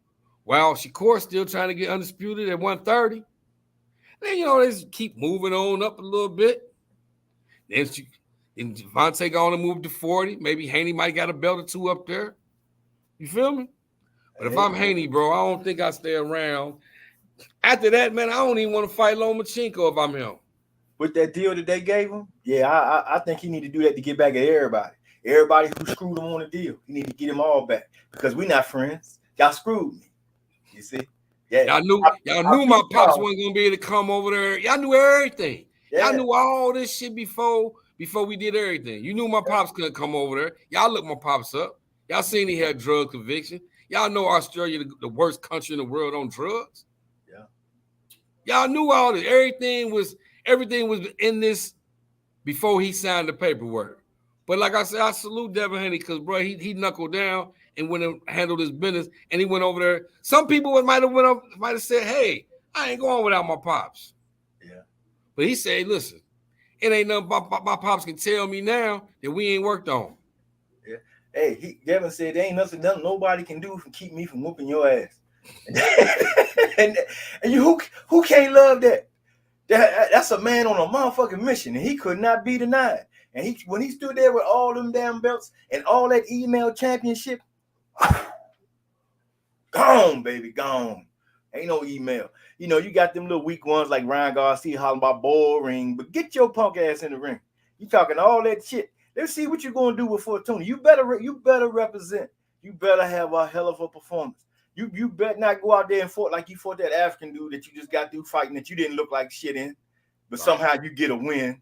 while Shakur's still trying to get undisputed at 130. Then, they just keep moving on up a little bit. Then Devontae going to move to 40. Maybe Haney might got a belt or two up there. You feel me? But if I'm Haney, bro, I don't think I stay around. After that, man, I don't even want to fight Lomachenko if I'm him. With that deal that they gave him, yeah, I think he need to do that to get back at everybody. Everybody who screwed him on the deal, he need to get them all back because we're not friends. Y'all screwed me. You see? Yeah. Y'all knew my pops wasn't gonna be able to come over there. Y'all knew everything. Yeah. Y'all knew all this shit before we did everything. You knew my pops couldn't come over there. Y'all looked my pops up. Y'all seen he had drug conviction. Y'all know Australia, the worst country in the world on drugs. Yeah. Y'all knew all this. Everything was in this before he signed the paperwork. But like I said, I salute Devin Haney because, bro, he knuckled down and went and handled his business, and he went over there. Some people might have said, hey, I ain't going without my pops. Yeah. But he said, listen, it ain't nothing my pops can tell me now that we ain't worked on. Yeah. Hey, Devin said there ain't nothing nobody can do to keep me from whooping your ass. and you who can't love that? That's a man on a motherfucking mission, and he could not be denied. And when he stood there with all them damn belts and all that email championship, gone, baby, gone. Ain't no email. You got them little weak ones like Ryan Garcia hollering about boring, but get your punk ass in the ring. You talking all that shit. Let's see what you're gonna do with Fortuna. You better represent. You better have a hell of a performance. You better not go out there and fought like you fought that African dude that you just got through fighting that you didn't look like shit in, but somehow you get a win.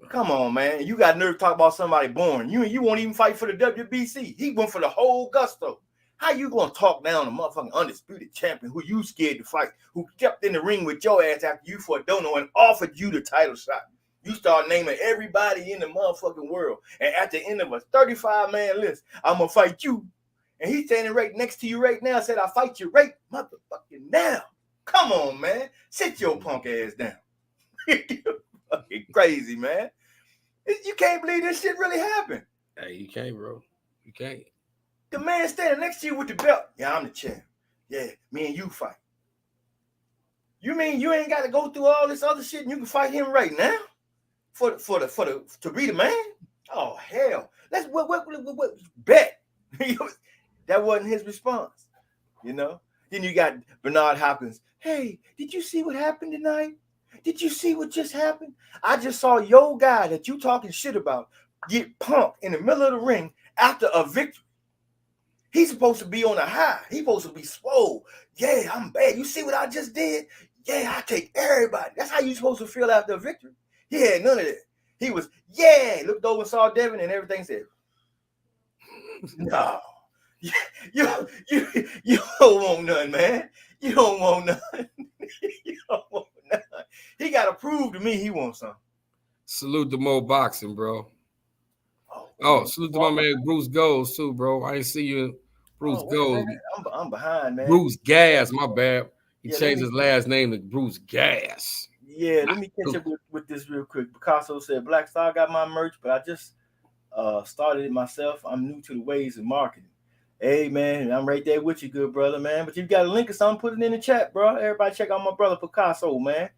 Come on, man. You got nerve to talk about somebody born. You won't even fight for the WBC. He went for the whole gusto. How you gonna talk down a motherfucking undisputed champion who you scared to fight, who kept in the ring with your ass after you fought Dono and offered you the title shot? You start naming everybody in the motherfucking world. And at the end of a 35-man list, I'm gonna fight you. And he's standing right next to you right now, said, I fight you right motherfucking now. Come on, man. Sit your punk ass down. Fucking crazy, man. You can't believe this shit really happened. Hey, you can't, bro. You can't. The man standing next to you with the belt. Yeah, I'm the champ. Yeah, me and you fight. You mean you ain't got to go through all this other shit and you can fight him right now? to be the man. Oh hell, let's what bet. That wasn't his response. You know. Then you got Bernard Hopkins. Hey, did you see what happened tonight? Did you see what just happened? I just saw your guy that you talking shit about get pumped in the middle of the ring after a victory. He's supposed to be on a high. He's supposed to be swole. Yeah, I'm bad. You see what I just did? Yeah, I take everybody. That's how you supposed to feel after a victory. He had none of that. He was, yeah, looked over and saw Devin and everything said, no. You don't want none, man. You don't want none. You don't want none. He got to prove to me he wants something. Salute to Mo Boxing, bro. Oh, salute to my man Bruce Goes too, bro. I ain't see you, Bruce Goes. I'm behind, man. Bruce Gas, my bad. He changed his last name to Bruce Gas. Yeah, let me catch up with this real quick. Picasso said, Black Star got my merch, but I just started it myself. I'm new to the ways of marketing. Hey, man, I'm right there with you, good brother, man. But you got a link or something, put it in the chat, bro. Everybody check out my brother Picasso, man.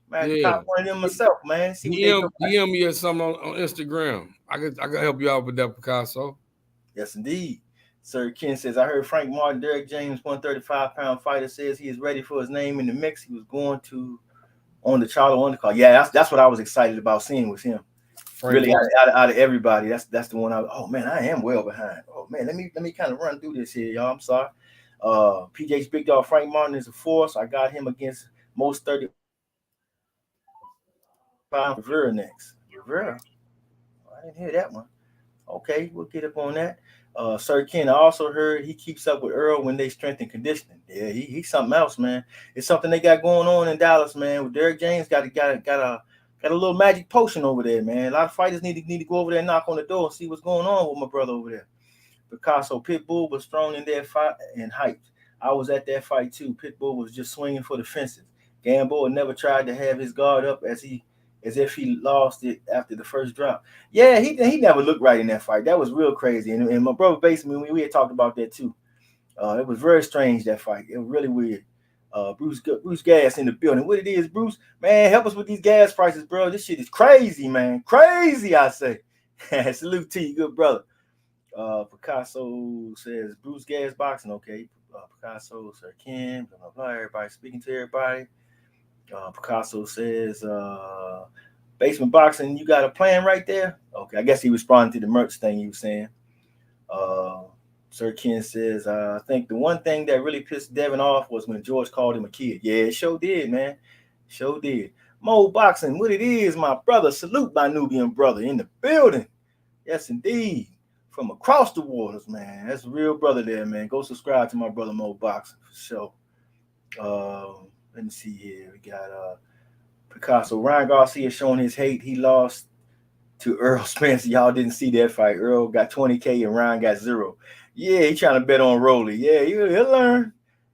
Man, I caught one of them myself, man. See what DM me or something on Instagram. I can help you out with that, Picasso. Yes, indeed. Sir Ken says, I heard Frank Martin, Derek James, 135-pound fighter, says he is ready for his name in the mix. He was going to on the Charlo undercard. Yeah, that's what I was excited about seeing with him. Frank really out of everybody, that's the one. Oh man, I am well behind. Oh man, let me kind of run through this here, y'all. I'm sorry. PJ's big dog Frank Martin is a force. I got him against most 35 Rivera next. Rivera, I didn't hear that one. Okay, we'll get up on that. Sir Ken, I also heard he keeps up with Earl when they strengthen conditioning. Yeah, he's something else, man. It's something they got going on in Dallas, man. With Derek James got a little magic potion over there, man. A lot of fighters need to go over there and knock on the door and see what's going on with my brother over there. Picasso, Pitbull was thrown in that fight and hyped. I was at that fight too. Pitbull was just swinging for the fences. Gamboa never tried to have his guard up as if he lost it after the first drop. Yeah, he never looked right in that fight. That was real crazy. And my brother basically, we had talked about that too. It was very strange, that fight. It was really weird. Bruce Gas in the building. What it is, Bruce? Man, help us with these gas prices, bro. This shit is crazy, man. Crazy, I say. Salute to you, good brother. Picasso says Bruce Gas boxing. Okay. Picasso, Sir Ken, blah, blah, blah. Everybody speaking to everybody. Picasso says basement boxing, you got a plan right there? Okay, I guess he responded to the merch thing you were saying. Sir Ken says, I think the one thing that really pissed Devin off was when George called him a kid. Yeah, it sure did, man. Sure did. Mo Boxing, what it is, my brother. Salute my Nubian brother in the building. Yes, indeed. From across the waters, man. That's a real brother there, man. Go subscribe to my brother Mo Boxing for sure. Let me see here. We got Picasso. Ryan Garcia showing his hate. He lost to Earl Spence. Y'all didn't see that fight. Earl got 20K and Ryan got 0. Yeah, he trying to bet on Rolly. Yeah, he'll learn.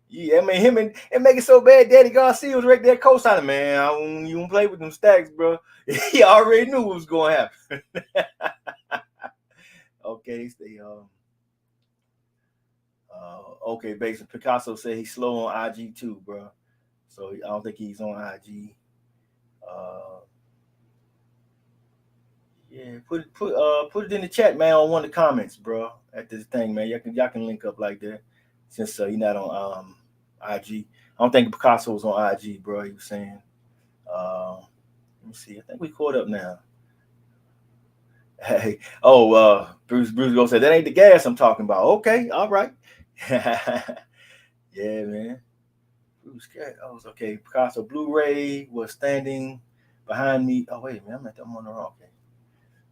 Yeah, I mean, him and make it so bad. Daddy Garcia was right there co-signing. Man, you won't play with them stacks, bro. He already knew what was going to happen. Okay, stay okay, basically, Picasso said he's slow on IG too, bro. So I don't think he's on IG. Yeah, put it in the chat, man, on one of the comments, bro. At this thing, man. Y'all can link up like that. Since you're not on IG. I don't think Picasso was on IG, bro. He was saying. Let me see. I think we caught up now. Hey, Bruce Go said that ain't the gas I'm talking about. Okay, all right. Yeah, man. Bruce Gas. Oh, okay. Picasso Blu-ray was standing behind me. Oh, wait a minute. I'm on the wrong. Okay.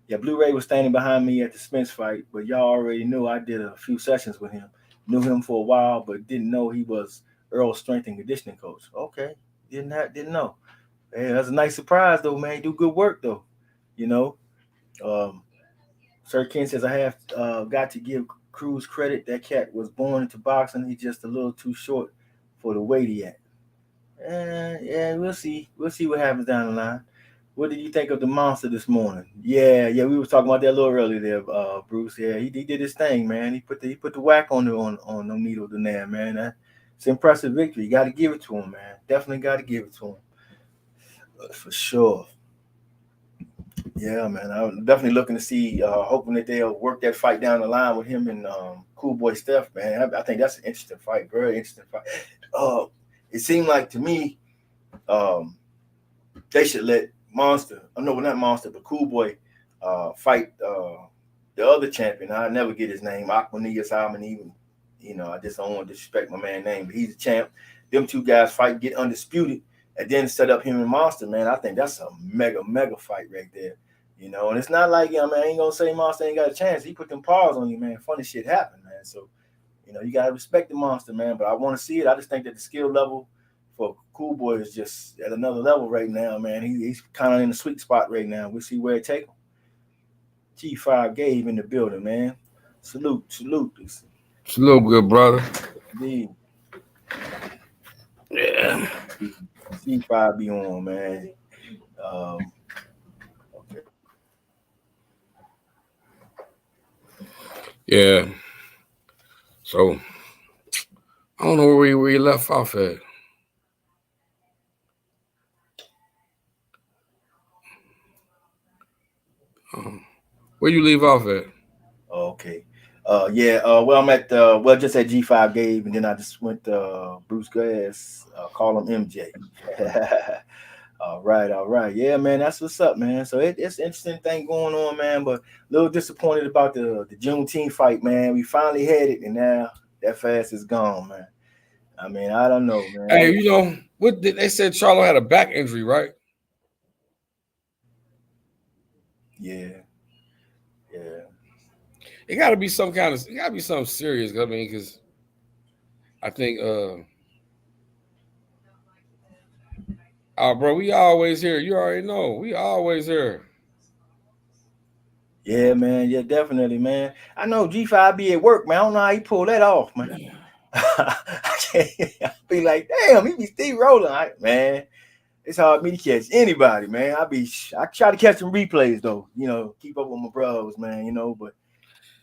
Yeah, Blu-ray was standing behind me at the Spence fight, but y'all already knew I did a few sessions with him. Knew him for a while, but didn't know he was Earl's strength and conditioning coach. Okay, didn't know. Hey, that's a nice surprise though, man. You do good work though, you know. Sir Ken says I have got to give Cruz credit. That cat was born into boxing. He's just a little too short for the weight he at. Yeah, we'll see. We'll see what happens down the line. What did you think of the monster this morning? Yeah, we were talking about that a little earlier there, Bruce. Yeah, he did his thing, man. He put the whack on the needle in there, man. It's an impressive victory. You got to give it to him, man. Definitely got to give it to him. For sure. Yeah, man. I'm definitely looking to see, hoping that they'll work that fight down the line with him and Cool Boy Steph, man. I think that's an interesting fight, very interesting fight. Uh, it seemed like to me, um, they should let Monster, no, not Monster, but Cool Boy, fight the other champion. I never get his name, Aquanias Alman. Even, I just don't want to disrespect my man's name, but he's a champ. Them two guys fight, get undisputed, and then set up him and Monster. Man, I think that's a mega fight right there. And it's not like, man, I ain't gonna say Monster ain't got a chance. He put them paws on you, man. Funny shit happened, man. So, you gotta respect the Monster, man. But I want to see it. I just think that the skill level for Cool Boy is just at another level right now, man. He's kind of in the sweet spot right now. We'll see where it takes him. G5 Gabe in the building, man. Salute. It's a little good, brother. Indeed. Yeah. G5 be on, man. Okay. Yeah. So I don't know where we left off at. Where you leave off at? Okay. Well, I'm at just at G5 Gabe, and then I just went to Bruce Glass, call him MJ. All right. Yeah, man, that's what's up, man. So it's an interesting thing going on, man. But a little disappointed about the Juneteenth fight, man. We finally had it, and now that fast is gone, man. I mean, I don't know, man. Hey, what they said Charlo had a back injury, right? Yeah. It got to be something serious. I mean, because I think, bro, we always here. You already know, we always here. Yeah, man. Yeah, definitely, man. I know G5 be at work, man. I don't know how he pulled that off, man. I be like, damn, he be still rolling, man. It's hard for me to catch anybody, man. I try to catch some replays though, keep up with my bros, man, but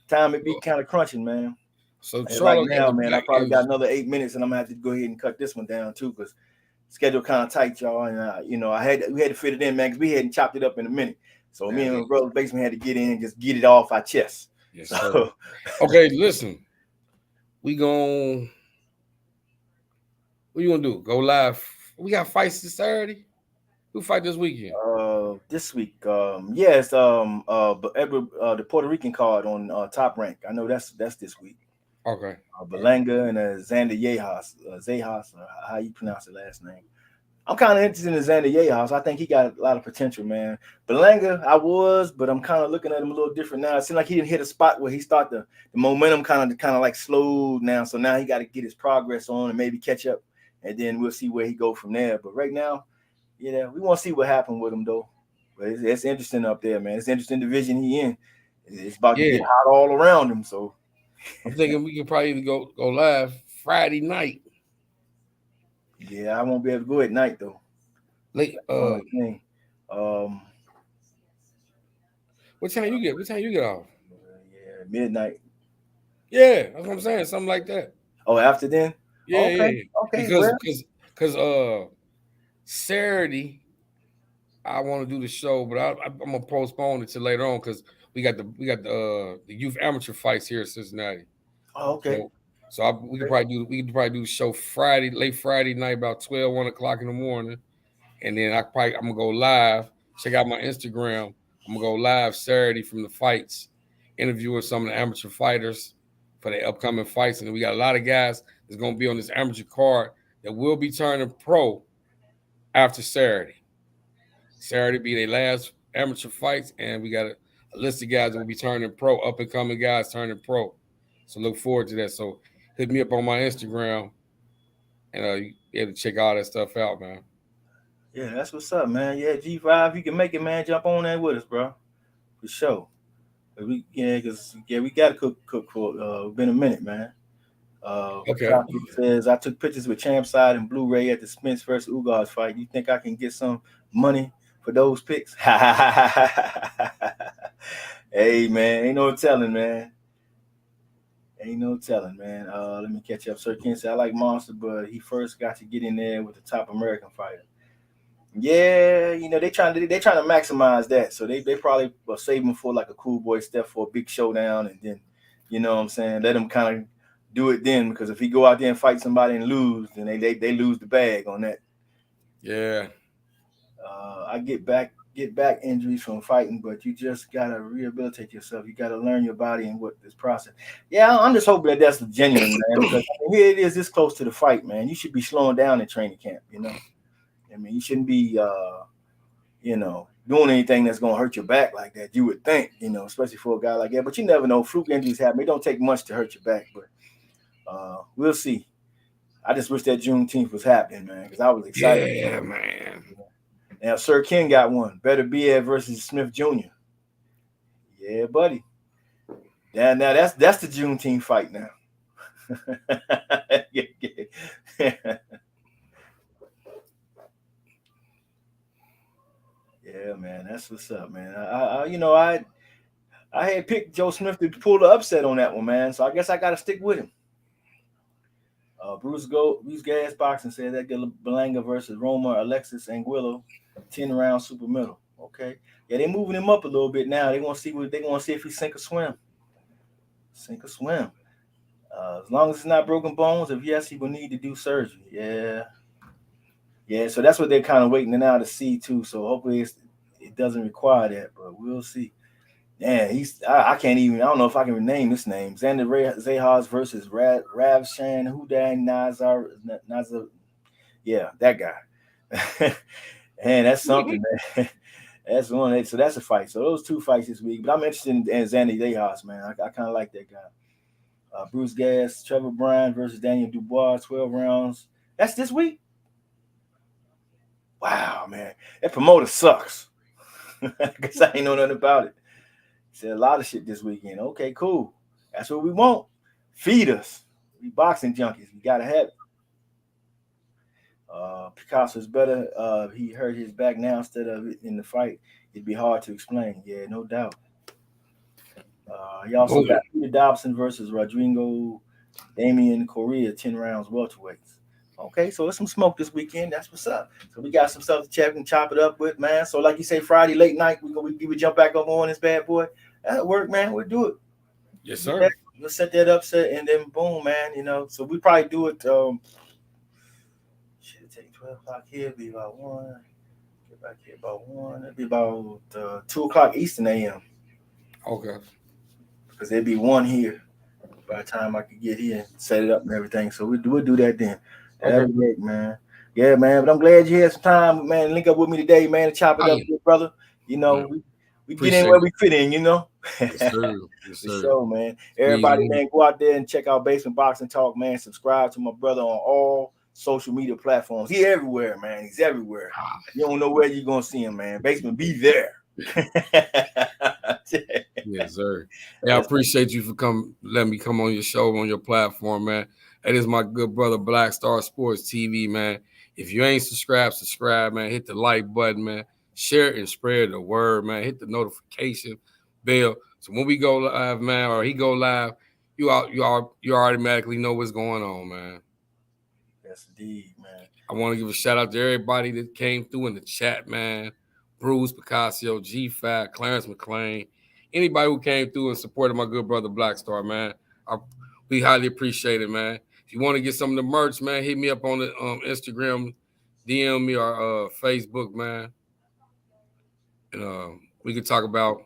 time it be kind of crunching, man. So right Charlo now, man, I probably got another 8 minutes, and I'm gonna have to go ahead and cut this one down too, because schedule kind of tight, y'all. And we had to fit it in, man, because we hadn't chopped it up in a minute. So me and my brother basically had to get in and just get it off our chest. Yes, so, okay, listen. What you gonna do? Go live? We got fights this Saturday. Who fight this weekend? This week, yes, Edward, the Puerto Rican card on Top Rank. I know that's this week. Okay. Belanga and Xander Yejas, how you pronounce the last name. I'm kind of interested in Xander Yejas. I think he got a lot of potential, man. Belanga, but I'm kind of looking at him a little different now. It seems like he didn't hit a spot where he started the momentum kind of like slowed now. So now he got to get his progress on and maybe catch up, and then we'll see where he go from there. But right now, we want to see what happened with him though. But it's interesting up there, man. It's an interesting division he in. It's about to get hot all around him. So I'm thinking we could probably go live Friday night. Yeah, I won't be able to go at night though. Late. What time you get? What time you get off? Yeah, midnight. Yeah, that's what I'm saying. Something like that. Oh, after then? Yeah, okay. Because Saturday, I want to do the show, but I'm gonna postpone it to later on because we got the youth amateur fights here in Cincinnati. Oh, okay. So we could probably do the show late Friday night, about 12, 1 o'clock in the morning, and then I'm gonna go live. Check out my Instagram. I'm gonna go live Saturday from the fights, interviewing some of the amateur fighters for the upcoming fights, and then we got a lot of guys that's gonna be on this amateur card that will be turning pro after Saturday. Saturday be their last amateur fights, and we got a list of guys that will be turning pro, up and coming guys turning pro. So look forward to that. So hit me up on my Instagram, and you able to check all that stuff out, man. Yeah, that's what's up, man. Yeah, G5, you can make it, man. Jump on that with us, bro. For sure. We got to cook for it's been a minute, man. Okay. Says I took pictures with Champside and Blu-ray at the Spence versus Ugas fight. You think I can get some money for those pics? Hey, man, ain't no telling, man. Let me catch up. Sir Ken said I like Monster, but he first got to get in there with the top American fighter. Yeah, they trying to maximize that. So they probably will save him for like a Cool Boy Steph for a big showdown, and then you know what I'm saying, let him kind of do it then, because if he go out there and fight somebody and lose, then they lose the bag on that. Yeah. I get back injuries from fighting, but you just gotta rehabilitate yourself. You gotta learn your body and what this process. Yeah, I'm just hoping that that's genuine, man. Because here it is, this close to the fight, man. You should be slowing down in training camp. I mean, you shouldn't be, doing anything that's gonna hurt your back like that. You would think, especially for a guy like that. But you never know. Fluke injuries happen. It don't take much to hurt your back, but we'll see. I just wish that Juneteenth was happening, man, because I was excited. Yeah, man. Now, Sir King got one. Better Be versus Smith Jr. Yeah, buddy. Yeah, now that's the Juneteenth fight now. Yeah, man, that's what's up, man. I had picked Joe Smith to pull the upset on that one, man. So I guess I got to stick with him. Bruce Gas Boxing said that Berlanga versus Roma Alexis Anguilla, 10-round super middle. Okay, yeah, they moving him up a little bit now. They want to see if he sink or swim. Sink or swim. As long as it's not broken bones, if yes, he will need to do surgery. Yeah. So that's what they're kind of waiting now to see too. So hopefully it doesn't require that, but we'll see. Yeah, I can't even. I don't know if I can name this name. Xander Zayas versus Ravshan Hudan Nazar. Yeah, that guy. And that's something, man. That's one. So that's a fight. So those two fights this week. But I'm interested in Xander Zayas, man. I kind of like that guy. Bruce Gas, Trevor Bryan versus Daniel Dubois, 12 rounds. That's this week? Wow, man. That promoter sucks. Because I ain't know nothing about it. Said a lot of shit this weekend. Okay, cool. That's what we want. Feed us. We boxing junkies. We gotta have it. Picasso's better. He hurt his back now instead of in the fight. It'd be hard to explain. Yeah, no doubt. He also got Peter Dobson versus Rodrigo Damian Correa, 10 rounds welterweights. Okay, so it's some smoke this weekend. That's what's up. So we got some stuff to check and chop it up with, man. So like you say, Friday late night, we would jump back up on this bad boy. That'll work, man. We'll do it. Yes, sir. We'll set that upset and then boom, man. So we probably do it. Should take 12 o'clock here. Be about 1. Get back here about 1. It'll be about 2 o'clock Eastern AM. Okay. Because there'd be 1 here by the time I could get here and set it up and everything. So we'll do that then. That'll work, man. Yeah, man. But I'm glad you had some time, man. Link up with me today, man, to chop it up, good brother. We get in where we fit in, Yes, sir. Yes, sir. So, man. Everybody, man, go out there and check out Basement Boxing Talk, man. Subscribe to my brother on all social media platforms. He's everywhere, man. He's everywhere. You don't know where you're gonna see him, man. Basement, be there. Yes, sir. Hey, I appreciate you for letting me come on your show, on your platform, man. That is my good brother, Black Star Sports TV, man. If you ain't subscribe, man. Hit the like button, man. Share it and spread the word, man. Hit the notification bell. So when we go live, man, or he go live, you automatically know what's going on, man. Yes, indeed, man. I want to give a shout out to everybody that came through in the chat, man. Bruce, Picasso, G-Fat, Clarence McClain, anybody who came through and supported my good brother Black Star, man. We highly appreciate it, man. If you want to get some of the merch, man, hit me up on the Instagram, DM me or Facebook, man. And we can talk about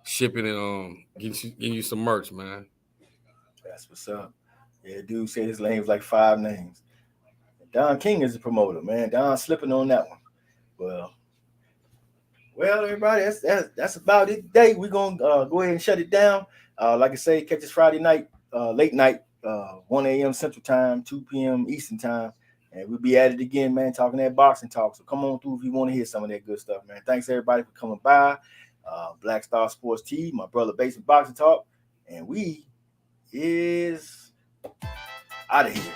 shipping and getting you some merch, man. That's what's up. Yeah, dude said his name was like 5 names. Don King is the promoter, man. Don slipping on that one. Well, everybody, that's about it today. We're gonna go ahead and shut it down. Like I say, catch us Friday night, late night, 1 a.m. Central Time, 2 p.m. Eastern Time, and we'll be at it again, man, talking that boxing talk. So come on through if you want to hear some of that good stuff, man. Thanks everybody for coming by. Black Star Sports T, my brother Basement Boxing Talk, and we is out of here.